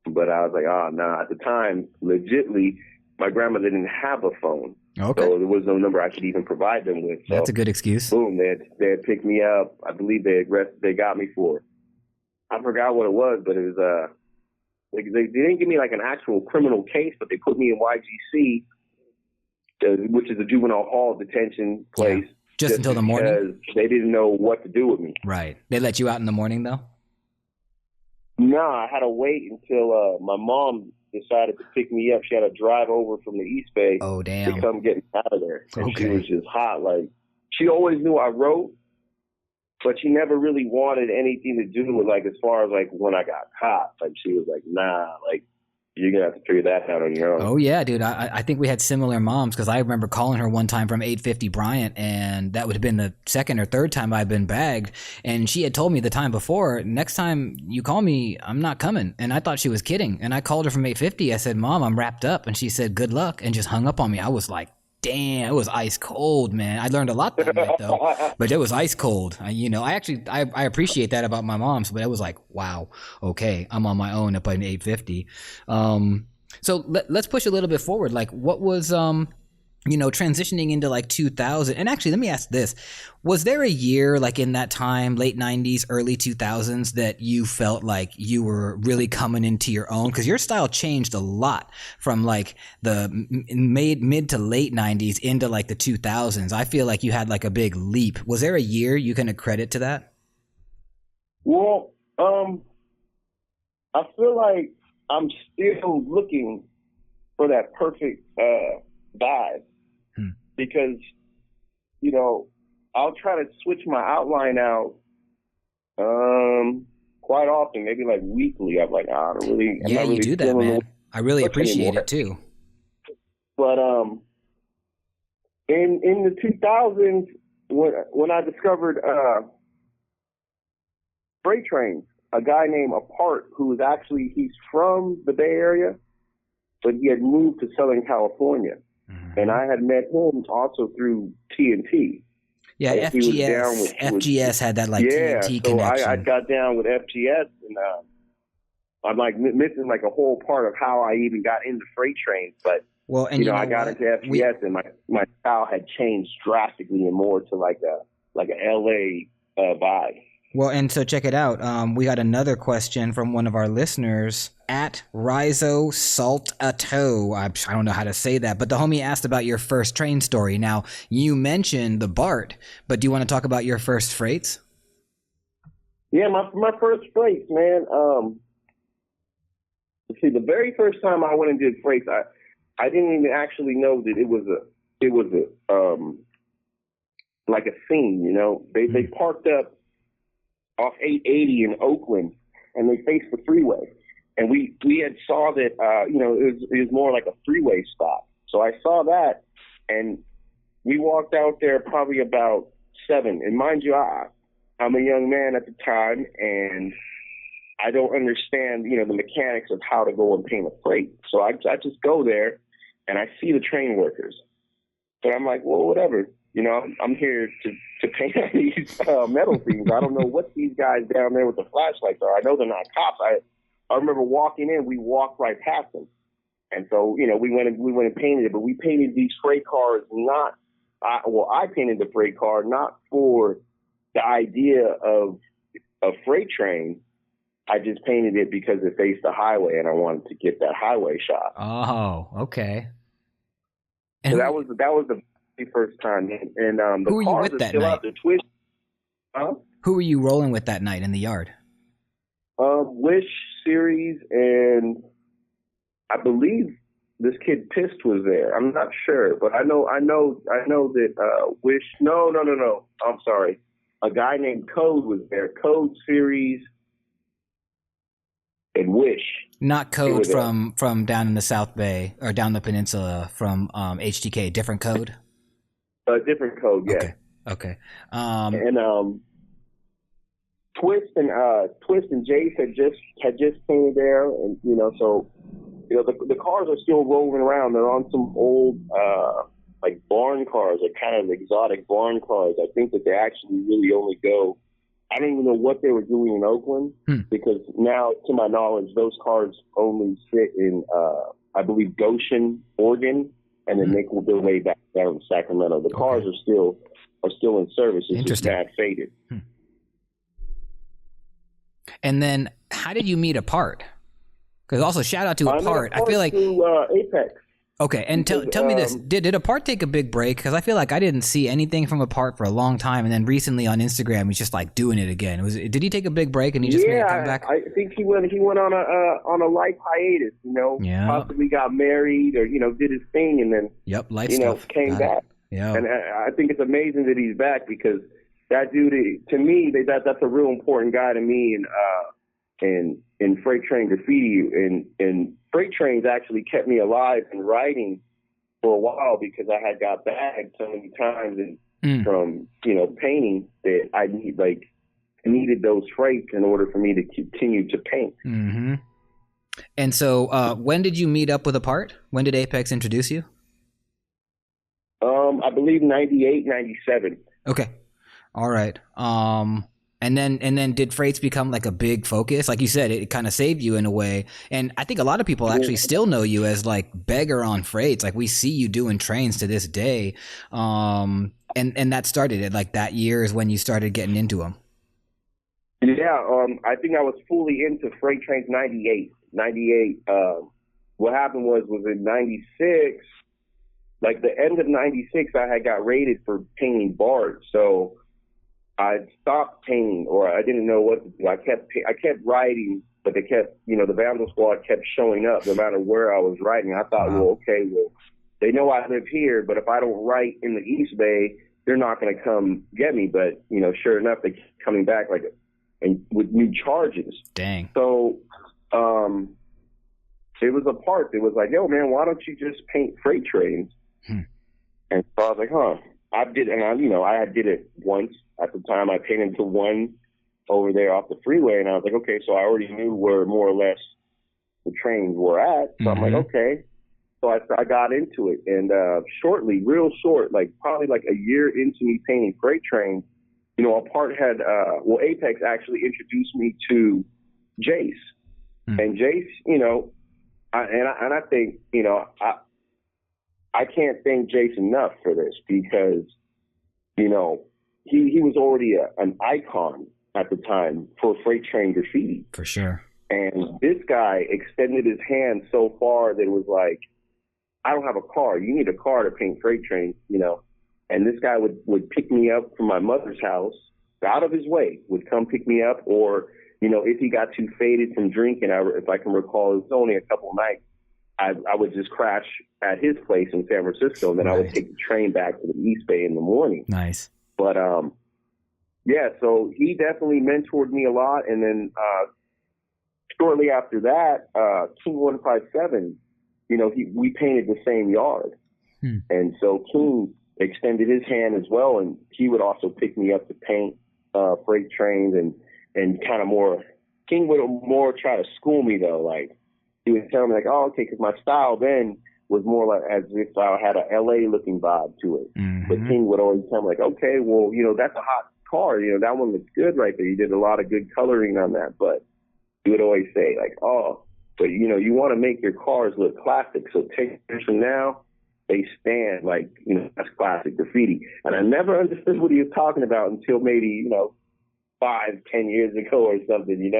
but I was like, oh no. At the time, legitly, my grandmother didn't have a phone. Okay. So there was no number I could even provide them with. So, that's a good excuse. Boom, they had picked me up. I believe they got me for, I forgot what it was, but it was they didn't give me like an actual criminal case, but they put me in YGC, which is a juvenile hall detention place. Yeah. Just until the morning? Because they didn't know what to do with me. Right. They let you out in the morning though? No, I had to wait until my mom decided to pick me up. She had to drive over from the East Bay to come get me out of there. And she was just hot. Like, she always knew I wrote, but she never really wanted anything to do with, like, as far as, like, when I got caught. Like, she was like, nah, like, you're going to have to figure that out on your own. Oh, yeah, dude. I think we had similar moms, because I remember calling her one time from 850 Bryant, and that would have been the second or third time I'd been bagged. And she had told me the time before, next time you call me, I'm not coming. And I thought she was kidding. And I called her from 850. I said, Mom, I'm wrapped up. And she said, good luck, and just hung up on me. I was like damn, it was ice cold, man. I learned a lot that night though, but it was ice cold. I appreciate that about my mom's, but it was like, wow, okay, I'm on my own up in 850. So let's push a little bit forward. Like, what was transitioning into like 2000? And actually, let me ask this: was there a year like in that time, late 90s, early 2000s, that you felt like you were really coming into your own? Because your style changed a lot from like the mid to late 90s into like the 2000s. I feel like you had like a big leap. Was there a year you can credit to that? Well, I feel like I'm still looking for that perfect vibe. Because, I'll try to switch my outline out quite often, maybe like weekly. I'm like, I don't really. Yeah, you do that, man. I really appreciate it too. But in the 2000s, when I discovered freight trains, a guy named Apart, he's from the Bay Area, but he had moved to Southern California. And I had met him also through TNT. Yeah, FGS had that like TNT connection. So I got down with FGS, and I'm like missing like a whole part of how I even got into freight trains. But I got into FGS, and my style had changed drastically and more to like a LA vibe. Well, and so check it out. We got another question from one of our listeners at Rizo Saltato. I don't know how to say that, but the homie asked about your first train story. Now, you mentioned the BART, but do you want to talk about your first freights? Yeah, my first freights, man. Let's see, the very first time I went and did freights, I didn't even actually know that it was like a scene. They parked up off 880 in Oakland, and they faced the freeway. And we had saw that, it was more like a freeway stop. So I saw that, and we walked out there probably about 7. And mind you, I'm a young man at the time, and I don't understand, the mechanics of how to go and paint a freight. So I just go there, and I see the train workers. So I'm like, well, whatever. I'm here to paint these metal things. I don't know what these guys down there with the flashlights are. I know they're not cops. I remember walking in. We walked right past them, and so we went and painted it. But we painted these freight cars I painted the freight car not for the idea of a freight train. I just painted it because it faced the highway, and I wanted to get that highway shot. Oh, okay. And so that was the first time, and the who were you with that night? Who were you rolling with that night in the yard? Wish Series, and I believe this kid Pissed was there. I'm not sure, but I know that Wish. No. I'm sorry. A guy named Code was there. Code Series and Wish. Not Code from down in the South Bay or down the peninsula from HTK. Different Code. A different Code, yeah. Okay. And Twist and Jace had just came there, and so the cars are still rolling around. They're on some old like barn cars, or kind of exotic barn cars. I think that they actually really only go. I don't even know what they were doing in Oakland, because now, to my knowledge, those cars only sit in I believe Goshen, Oregon, and then make their way back down to Sacramento. The cars are still in service. It's just bad faded. And then, how did you meet Apart? Because also, shout out to Apart. I feel like through Apex. Okay, and tell me this: did Apart take a big break? Because I feel like I didn't see anything from Apart for a long time, and then recently on Instagram, he's just like doing it again. Did he take a big break and he just made a comeback? I think he went on a life hiatus. Possibly got married or did his thing, and then life stuff. Came back. Yeah, and I think it's amazing that he's back, because that dude, to me, that's a real important guy to me, and in Freight Train Graffiti, and Freight Trains actually kept me alive in writing for a while, because I had got bagged so many times and from painting that I needed those freights in order for me to continue to paint. Mm-hmm. And so, when did you meet up with Apart? When did Apex introduce you? I believe 98, 97. Okay. All right. And then did freights become like a big focus? Like you said, it kind of saved you in a way. And I think a lot of people actually still know you as like Begr on freights. Like we see you doing trains to this day. And that started it. Like that year is when you started getting into them. Yeah. I think I was fully into freight trains 98. 98. What happened was in 96, like the end of 96, I had got rated for painting bars. So I stopped painting, or I didn't know what to do. I kept writing, but they kept, the Vandal Squad kept showing up no matter where I was writing. I thought, well, they know I live here, but if I don't write in the East Bay, they're not going to come get me. But, sure enough, they keep coming back and with new charges. Dang. So, it was a part that was like, yo, man, why don't you just paint freight trains? And so I was like, I did, and I did it once. At the time, I painted to one over there off the freeway, and I was like, okay, so I already knew where more or less the trains were at. So I'm like, okay. So I got into it, and shortly, real short, like probably like a year into me painting freight trains, a part had, Apex actually introduced me to Jace. And Jace, I think, I can't thank Jace enough for this because, he was already an icon at the time for freight train graffiti. For sure. And this guy extended his hand so far that it was like, I don't have a car. You need a car to paint freight trains, And this guy would pick me up from my mother's house, out of his way, would come pick me up. Or, if he got too faded from drinking, if I can recall, it was only a couple of nights, I would just crash at his place in San Francisco, and then I would take the train back to the East Bay in the morning. Nice. But, yeah, so he definitely mentored me a lot. And then shortly after that, King 157, we painted the same yard. And so King extended his hand as well, and he would also pick me up to paint freight trains and kind of more. King would more try to school me, though. Like, he would tell me, like, oh, okay, because my style then was more like as if I had a LA looking vibe to it. But King would always tell me, like, okay, well, that's a hot car. That one looks good right there. You did a lot of good coloring on that. But he would always say, like, oh, but, you want to make your cars look classic. So 10 years from now, they stand like, that's classic graffiti. And I never understood what he was talking about until maybe, 5-10 years ago or something,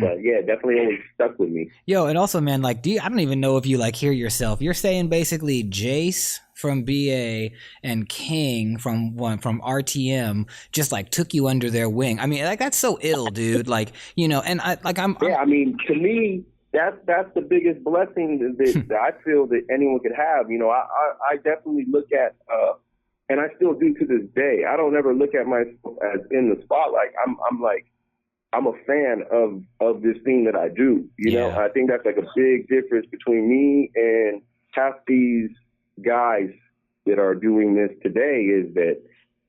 But yeah, definitely always stuck with me. Yo, and also, man, like, I don't even know if you like hear yourself. You're saying basically Jace from BA and King from RTM just like took you under their wing. I mean, like, that's so ill, dude. Like, and I mean, to me, that's the biggest blessing that I feel that anyone could have. I definitely look at, and I still do to this day, I don't ever look at myself as in the spotlight. I'm a fan of this thing that I do. I think that's like a big difference between me and half these guys that are doing this today is that,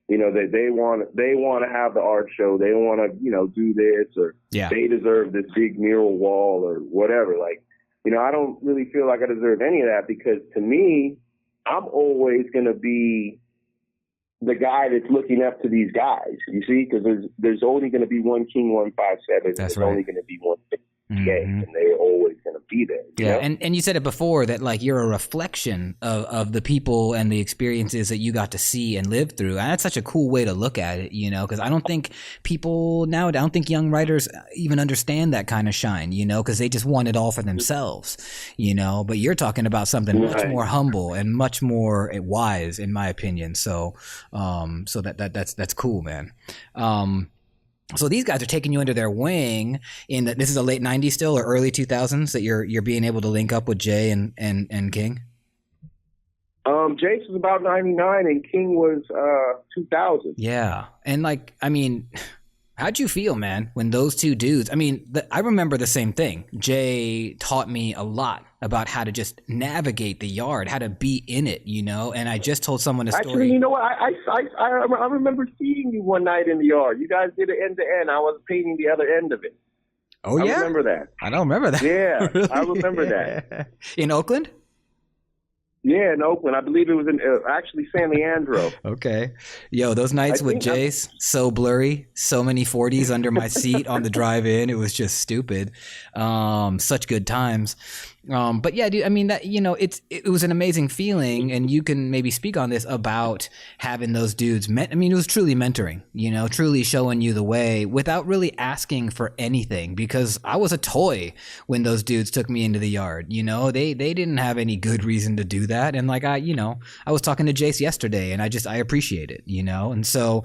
that they want to have the art show. They want to, do this, or they deserve this big mural wall or whatever. Like, I don't really feel like I deserve any of that because to me, I'm always going to be the guy that's looking up to these guys, you see, because there's only going to be one King 157. That's there's right. only going to be one and they're always going to be there. Yeah, and you said it before that like you're a reflection of the people and the experiences that you got to see and live through, and that's such a cool way to look at it, because I don't think people now, I don't think young writers even understand that kind of shine, because they just want it all for themselves, but you're talking about something much more humble and much more wise, in my opinion. So that's cool, man. So these guys are taking you under their wing this is the late 90s still or early 2000s that you're being able to link up with Jay and King? Jace was about 99 and King was 2000. Yeah. And like, I mean, how'd you feel, man, when those two dudes, I mean, I remember the same thing. Jay taught me a lot about how to just navigate the yard, how to be in it, and I just told someone a story. Actually, you know what? I remember seeing you one night in the yard. You guys did it end to end. I was painting the other end of it. Oh, yeah? I remember that. I don't remember that. Yeah, really? I remember that. In Oakland? Yeah, in Oakland. I believe it was in actually San Leandro. Okay. Yo, those nights with Jace, so blurry, so many 40s under my seat on the drive in. It was just stupid. Such good times. But yeah, dude, I mean that, you know, it was an amazing feeling, and you can maybe speak on this about having those dudes. I mean, it was truly mentoring, you know, truly showing you the way without really asking for anything, because I was a toy when those dudes took me into the yard. You know, they didn't have any good reason to do that, and like I was talking to Jace yesterday, and I appreciate it, you know, and so.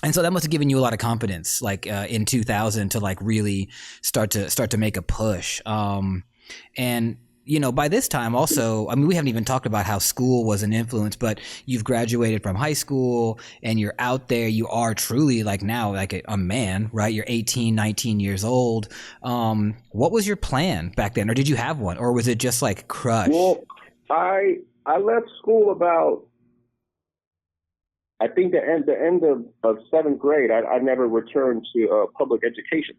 And so that must have given you a lot of confidence, like in 2000, to like really start to make a push. And you know, by this time also, I mean, we haven't even talked about how school was an influence, but you've graduated from high school and you're out there. You are truly like now like a man, right? You're 18, 19 years old. What was your plan back then, or did you have one, or was it just like crush? Well, I left school about, I think the end of seventh grade. I never returned to public education.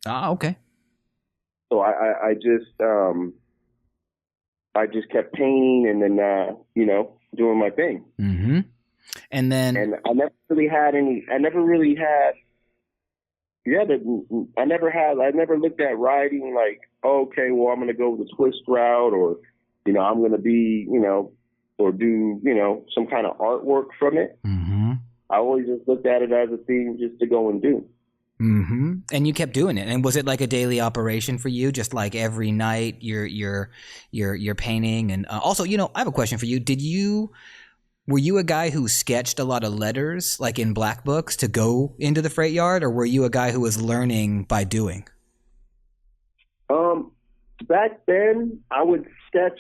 Ah, okay. So I just kept painting and then you know, doing my thing. Mm-hmm. And I never really had any. I never looked at writing like, oh, okay, well, I'm going to go the twist route, or you know, I'm going to be, you know, or do, you know, some kind of artwork from it. Mm-hmm. I always just looked at it as a thing just to go and do. Mm-hmm. And you kept doing it. And was it like a daily operation for you? Just like every night you're painting? And also, you know, I have a question for you. Were you a guy who sketched a lot of letters like in black books to go into the freight yard, or were you a guy who was learning by doing? Back then I would sketch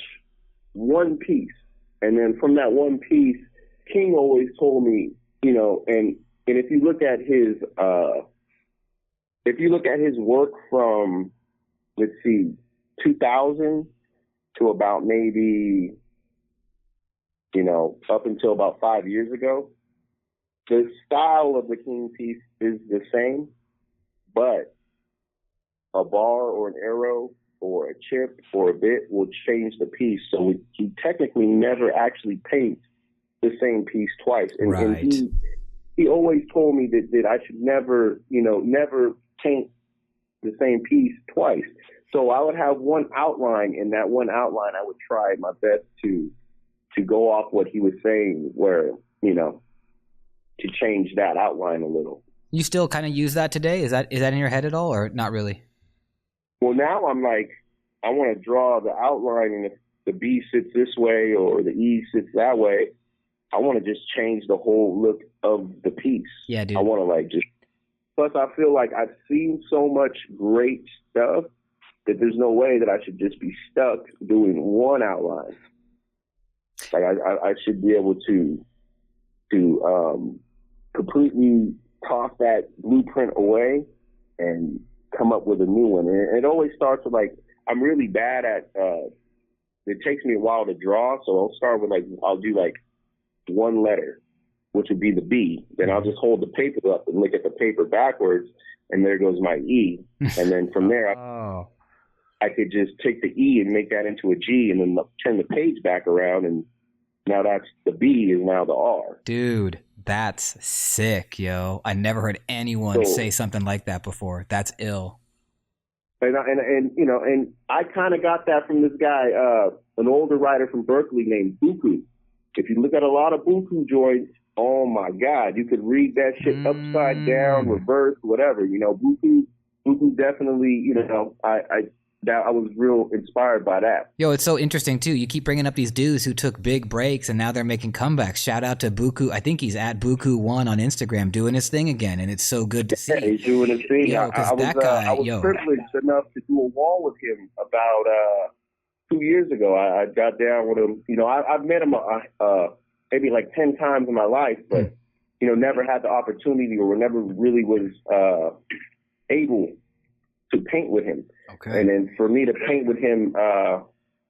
one piece. And then from that one piece, King always told me, you know, and if you look at his work from, let's see, 2000 to about maybe, you know, up until about 5 years ago, the style of the King piece is the same, but a bar or an arrow or a chip or a bit will change the piece. So he technically never actually paints the same piece twice. And, right. And he always told me that I should never, you know, never paint the same piece twice. So I would have one outline, and that one outline I would try my best to go off what he was saying, where, you know, to change that outline a little. You still kind of use that today? Is that in your head at all, or not really? Well, now I'm like, I want to draw the outline, and if the B sits this way or the E sits that way, I want to just change the whole look of the piece. Yeah, dude. I want to like just, plus I feel like I've seen so much great stuff that there's no way that I should just be stuck doing one outline. Like I should be able to completely toss that blueprint away and come up with a new one. And it always starts with like, I'm really bad at, it takes me a while to draw. So I'll start with like, I'll do like one letter, which would be the B. Then I'll just hold the paper up and look at the paper backwards, and there goes my E. And then from there, I could just take the E and make that into a G, and then turn the page back around, and now that's the B is now the R. Dude, that's sick, yo. I never heard anyone say something like that before. That's ill. And you know, and I kind of got that from this guy, an older writer from Berkeley named Buku. If you look at a lot of Buku joints, oh my God, you could read that shit upside down, reverse, whatever. You know, Buku definitely, you know, I was real inspired by that. Yo, it's so interesting too. You keep bringing up these dudes who took big breaks and now they're making comebacks. Shout out to Buku. I think he's at Buku1 on Instagram doing his thing again, and it's so good to see. Yeah, he's doing his thing. Yo, I was privileged enough to do a wall with him about 2 years ago. I got down with him. You know, I've met him maybe like 10 times in my life, but you know, never had the opportunity or never really was able to paint with him. Okay. And then for me to paint with him a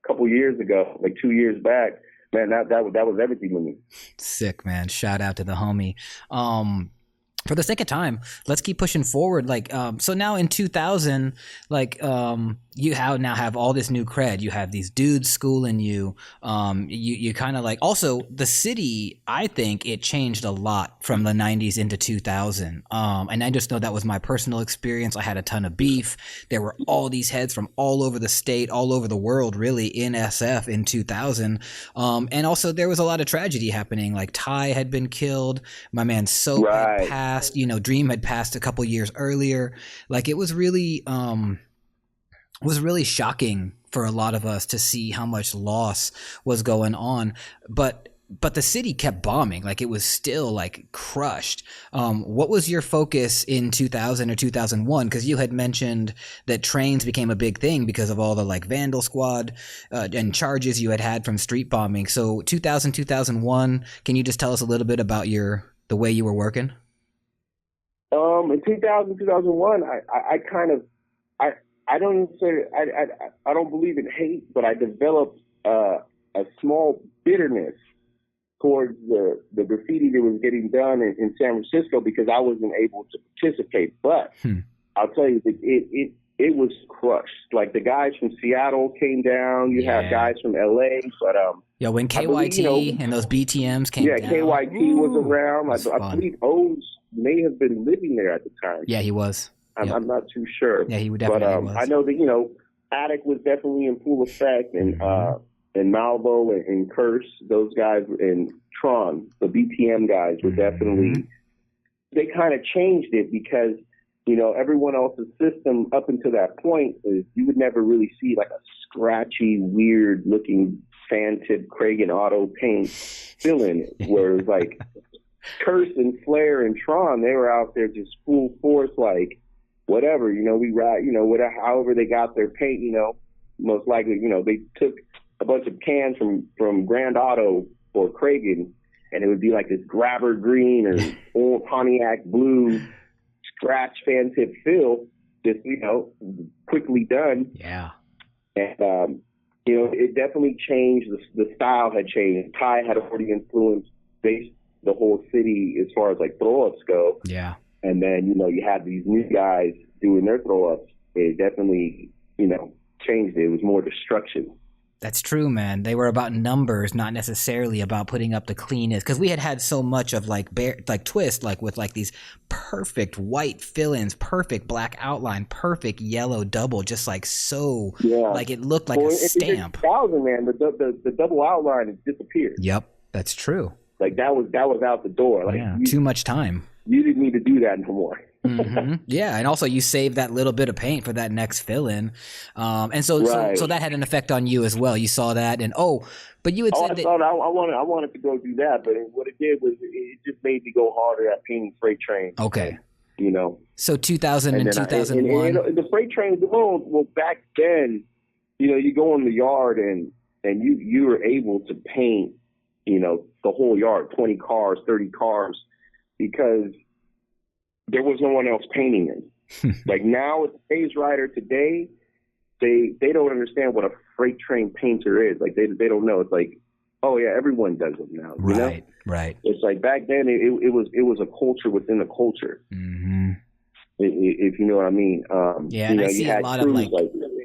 couple years ago, like 2 years back, man, that was everything to me. Sick, man. Shout out to the homie. For the sake of time, let's keep pushing forward. Like, so now in 2000, like, you now have all this new cred. You have these dudes schooling you. You kind of like, also the city, I think it changed a lot from the 90s into 2000. And I just know that was my personal experience. I had a ton of beef. There were all these heads from all over the state, all over the world, really, in SF in 2000. And also there was a lot of tragedy happening. Like Ty had been killed. My man Soap had passed. Dream had passed a couple years earlier. Like it was really shocking for a lot of us to see how much loss was going on. But the city kept bombing. Like it was still like crushed. What was your focus in 2000 or 2001? Because you had mentioned that trains became a big thing because of all the like Vandal Squad and charges you had from street bombing. So 2000, 2001, can you just tell us a little bit about the way you were working? In 2000, 2001, I don't believe in hate, but I developed a small bitterness towards the graffiti that was getting done in San Francisco because I wasn't able to participate. But I'll tell you that it was crushed. Like the guys from Seattle came down. You have guys from LA, but when KYT and those BTMs came down. KYT was around. I believe O's may have been living there at the time. Yeah, he was. I'm not too sure. Yeah, he definitely was. I know that, Attic was definitely in full effect, and Malvo and Curse, those guys, and Tron, the BTM guys were definitely, they kind of changed it because, everyone else's system up until that point is you would never really see like a scratchy, weird looking fan tip Kragen auto paint fill in it, whereas like Curse and Flair and Tron, they were out there just full force, like, whatever, we ride, whatever, however they got their paint, most likely, they took a bunch of cans from Grand Auto or Kragen, and it would be like this grabber green or old Pontiac blue scratch fan tip fill, just, quickly done. Yeah. And, it definitely changed. The style had changed. Ty had already influenced the whole city as far as like throw-ups go. Yeah. And then, you had these new guys doing their throw-ups. It definitely, changed it. It was more destruction. That's true, man. They were about numbers, not necessarily about putting up the cleanest. Because we had so much of like Twist, like with like these perfect white fill-ins, perfect black outline, perfect yellow double, just like so, like it looked like a stamp. 2000, man, the double outline has disappeared. Yep, that's true. Like that was out the door. Like too much time. You didn't need to do that no more. Yeah, and also you saved that little bit of paint for that next fill-in, and so that had an effect on you as well. You saw that, and but you had said that I wanted to go do that, but what it did was it just made me go harder at painting freight trains. Okay, So 2000 and 2001. The freight trains alone. Well, back then, you go in the yard and you were able to paint, the whole yard, 20 cars, 30 cars, because there was no one else painting them. Like now with the Phase Rider today, they don't understand what a freight train painter is. Like they don't know. It's like, oh yeah, everyone does them now. Right. It's like back then it was a culture within a culture. If you know what I mean. And I see a lot of like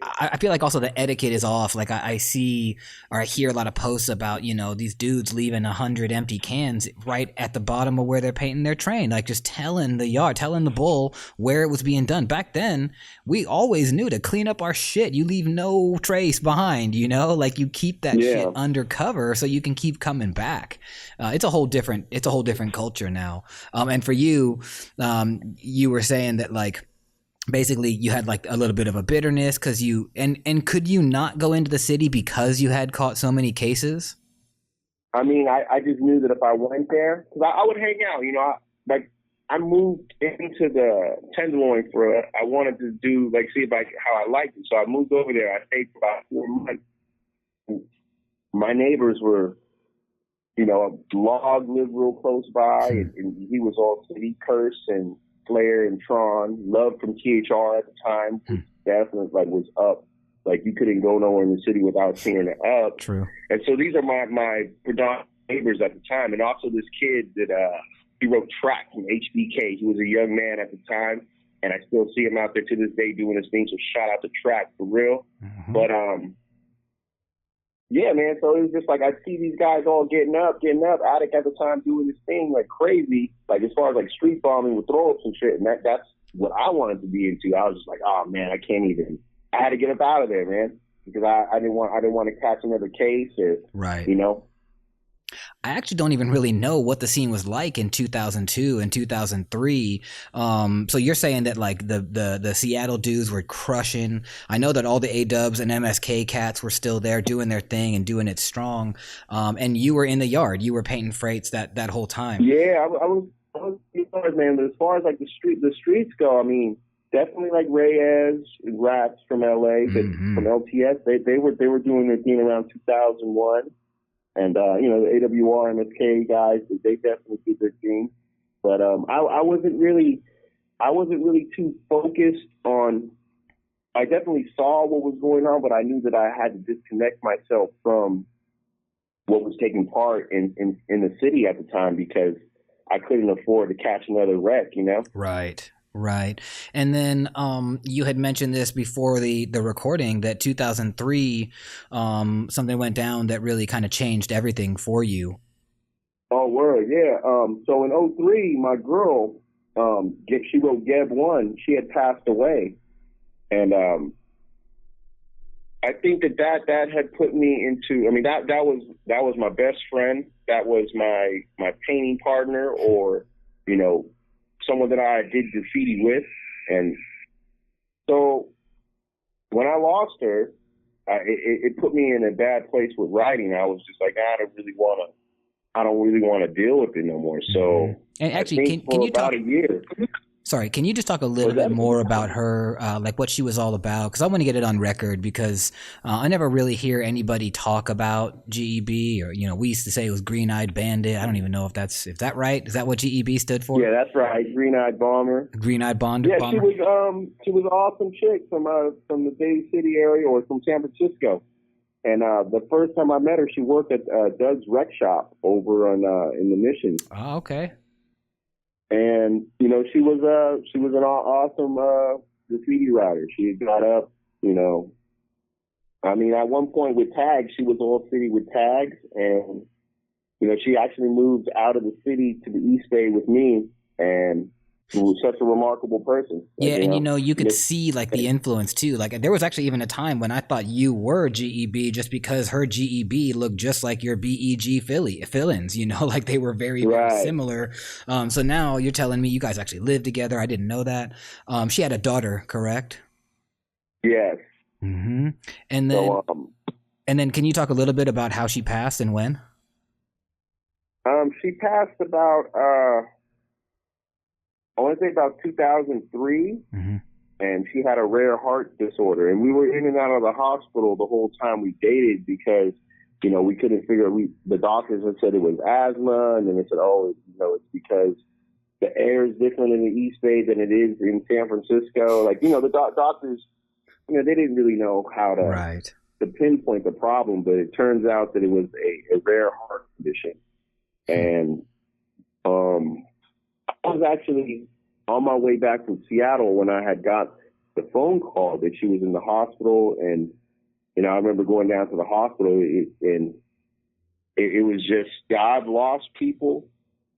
I feel like also the etiquette is off. Like I see or I hear a lot of posts about, these dudes leaving 100 empty cans right at the bottom of where they're painting their train. Like just telling the bull where it was being done. Back then, we always knew to clean up our shit. You leave no trace behind, like you keep that shit undercover so you can keep coming back. It's a whole different culture now. And for you, you were saying that like, basically you had like a little bit of a bitterness because and could you not go into the city because you had caught so many cases? I mean, I just knew that if I went there, because I would hang out, I moved into the Tenderloin I wanted to do, see about how I liked it. So I moved over there. I stayed for about 4 months. My neighbors were, a log lived real close by, and he was all city. Curse and Flair and Tron, Love from THR at the time, definitely was up. Like you couldn't go nowhere in the city without seeing it up. True. And so these are my predominant neighbors at the time, and also this kid that he wrote track from HBK. He was a young man at the time, and I still see him out there to this day doing his thing. So shout out to Track for real. Mm-hmm. But yeah, man. So it was just like I see these guys all getting up. Attic at the time doing this thing like crazy, like as far as like street bombing with throw ups and shit. And that's what I wanted to be into. I was just like, oh man, I can't even. I had to get up out of there, man, because I didn't want to catch another case or right. You know. I actually don't even really know what the scene was like in 2002 and 2003. So you're saying that like the Seattle dudes were crushing. I know that all the A-dubs and MSK cats were still there doing their thing and doing it strong. And you were in the yard. You were painting freights that whole time. Yeah, I was man. But as far as like the streets go, I mean, definitely like Reyes and Rats from LA, Mm-hmm. from LTS. They were doing their thing around 2001. And, you know, the AWR, MSK guys, they definitely did their thing. But I wasn't really too focused on, I definitely saw what was going on, but I knew that I had to disconnect myself from what was taking part in the city at the time because I couldn't afford to catch another wreck, you know? Right. Right. And then you had mentioned this before the recording that 2003 something went down that really kind of changed everything for you. Oh, word, yeah. So in 2003, my girl, she wrote Geb 1. She had passed away. And I think that had put me into, I mean, that was my best friend. That was my painting partner, or, you know, someone that I did graffiti with. And so when I lost her, it put me in a bad place with writing. I was just like, I don't really want to deal with it no more. So, and actually, can you talk about a year? Sorry, can you just talk a little bit more about her, like what she was all about? Because I want to get it on record because I never really hear anybody talk about GEB, or, you know, we used to say it was Green-Eyed Bandit. I don't even know if that right? Is that what GEB stood for? Yeah, that's right. Green-Eyed Bomber. Green-Eyed Bomber. Yeah, she was an awesome chick from the Bay City area, or from San Francisco. And the first time I met her, she worked at Doug's Rec Shop over in the Mission. Oh, okay. And, you know, she was an awesome graffiti writer. She had got up, you know, I mean, at one point with tags, she was all city with tags. And, you know, she actually moved out of the city to the East Bay with me. And she was such a remarkable person. Yeah, and you know, you could see like the influence too. Like there was actually even a time when I thought you were GEB just because her GEB looked just like your BEG fill-ins, you know, like they were very, very similar. So now you're telling me you guys actually live together. I didn't know that. She had a daughter, correct? Yes. Mm-hmm. And then can you talk a little bit about how she passed and when? She passed about I want to say about 2003, mm-hmm. and she had a rare heart disorder. And we were in and out of the hospital the whole time we dated because, you know, we couldn't figure. The doctors had said it was asthma, and then they said, oh, you know, it's because the air is different in the East Bay than it is in San Francisco. Like, you know, the doctors, you know, they didn't really know how to pinpoint the problem, but it turns out that it was a rare heart condition. And I was actually on my way back from Seattle when I had got the phone call that she was in the hospital. And, you know, I remember going down to the hospital and it was just, I've lost people,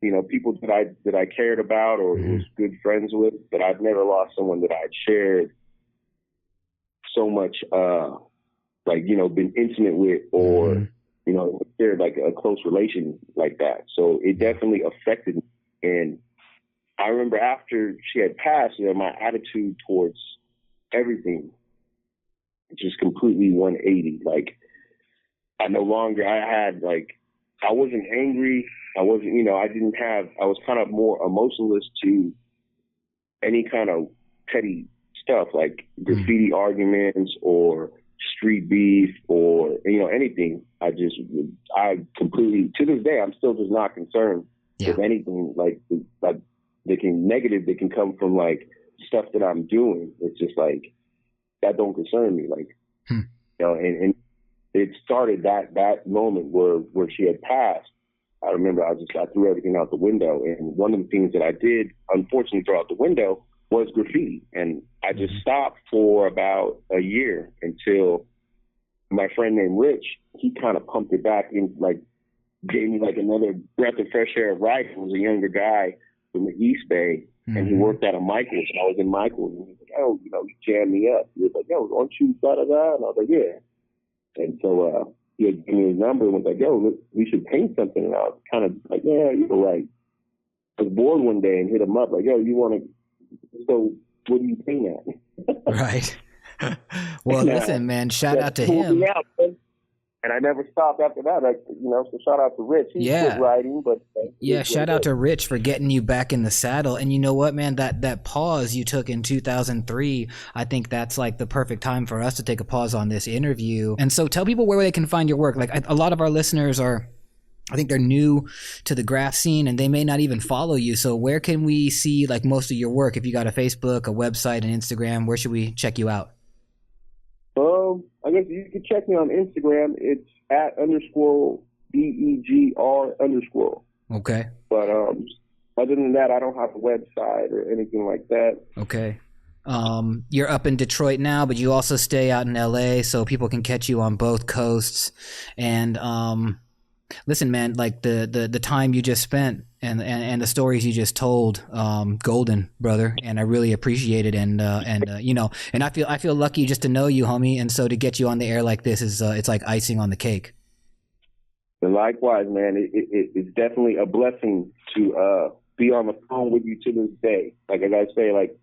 you know, people that I cared about or was good friends with, but I've never lost someone that I'd shared so much, like, you know, been intimate with or, you know, shared like a close relation like that. So it definitely affected me. And I remember after she had passed, you know, my attitude towards everything just completely 180. Like, I wasn't angry. I wasn't, you know, I was kind of more emotionless to any kind of petty stuff like graffiti arguments or street beef or, you know, anything. I completely, to this day, I'm still just not concerned with anything like they can come from like stuff that I'm doing. It's just like, that don't concern me. Like, you know, and it started that moment where she had passed. I remember I threw everything out the window. And one of the things that I did, unfortunately, throw out the window was graffiti. And I just stopped for about a year until my friend named Rich, he kind of pumped it back and like gave me like another breath of fresh air of writing. He was a younger guy from the East Bay, and he worked at a Michael's. And I was in Michael's, and he was like, "Oh, you know, you jammed me up." He was like, "Yo, aren't you da da da?" And I was like, "Yeah." And so he had given me his number and was like, "Yo, look, we should paint something." And I was kind of like, "Yeah, you're right." I was bored one day and hit him up like, "Yo, you want to? So what do you paint at?" Right. Well, And, listen, man, shout out to him. Me out, and I never stopped after that. Like, you know, so shout out to Rich. He quit writing, but shout out to Rich for getting you back in the saddle. And you know what, man, that pause you took in 2003, I think that's like the perfect time for us to take a pause on this interview. And so tell people where they can find your work. Like a lot of our listeners are, I think they're new to the graff scene and they may not even follow you. So where can we see like most of your work? If you got a Facebook, a website, an Instagram, where should we check you out? I guess you can check me on Instagram. It's @_BEGR_. Okay. But other than that, I don't have a website or anything like that. Okay. You're up in Detroit now, but you also stay out in LA, so people can catch you on both coasts. And listen, man, like the time you just spent and the stories you just told, golden, brother, and I really appreciate it. And you know, and I feel lucky just to know you, homie. And so to get you on the air like this is it's like icing on the cake. And likewise, man, it's definitely a blessing to be on the phone with you to this day. Like as I say, like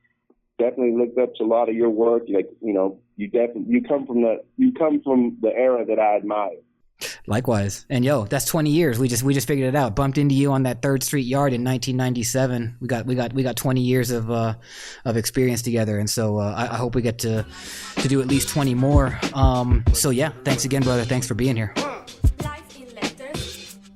definitely looked up to a lot of your work. Like, you know, you come from the era that I admire. Likewise. And yo, that's 20 years. We just figured it out. Bumped into you on that 3rd Street yard in 1997. We got 20 years of experience together. And so I hope we get to do at least 20 more. So yeah, thanks again, brother. Thanks for being here.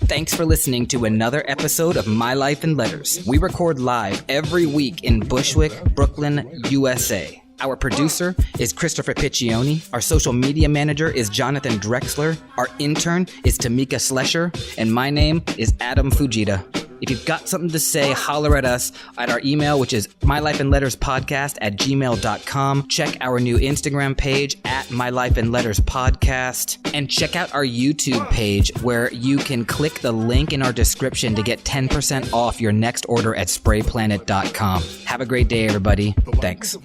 Thanks for listening to another episode of My Life in Letters. We record live every week in Bushwick, Brooklyn, USA. Our producer is Christopher Piccioni. Our social media manager is Jonathan Drexler. Our intern is Tamika Slesher. And my name is Adam Fujita. If you've got something to say, holler at us at our email, which is mylifeinletterspodcast@gmail.com. Check our new Instagram page @mylifeinletterspodcast. And check out our YouTube page where you can click the link in our description to get 10% off your next order at sprayplanet.com. Have a great day, everybody. Thanks.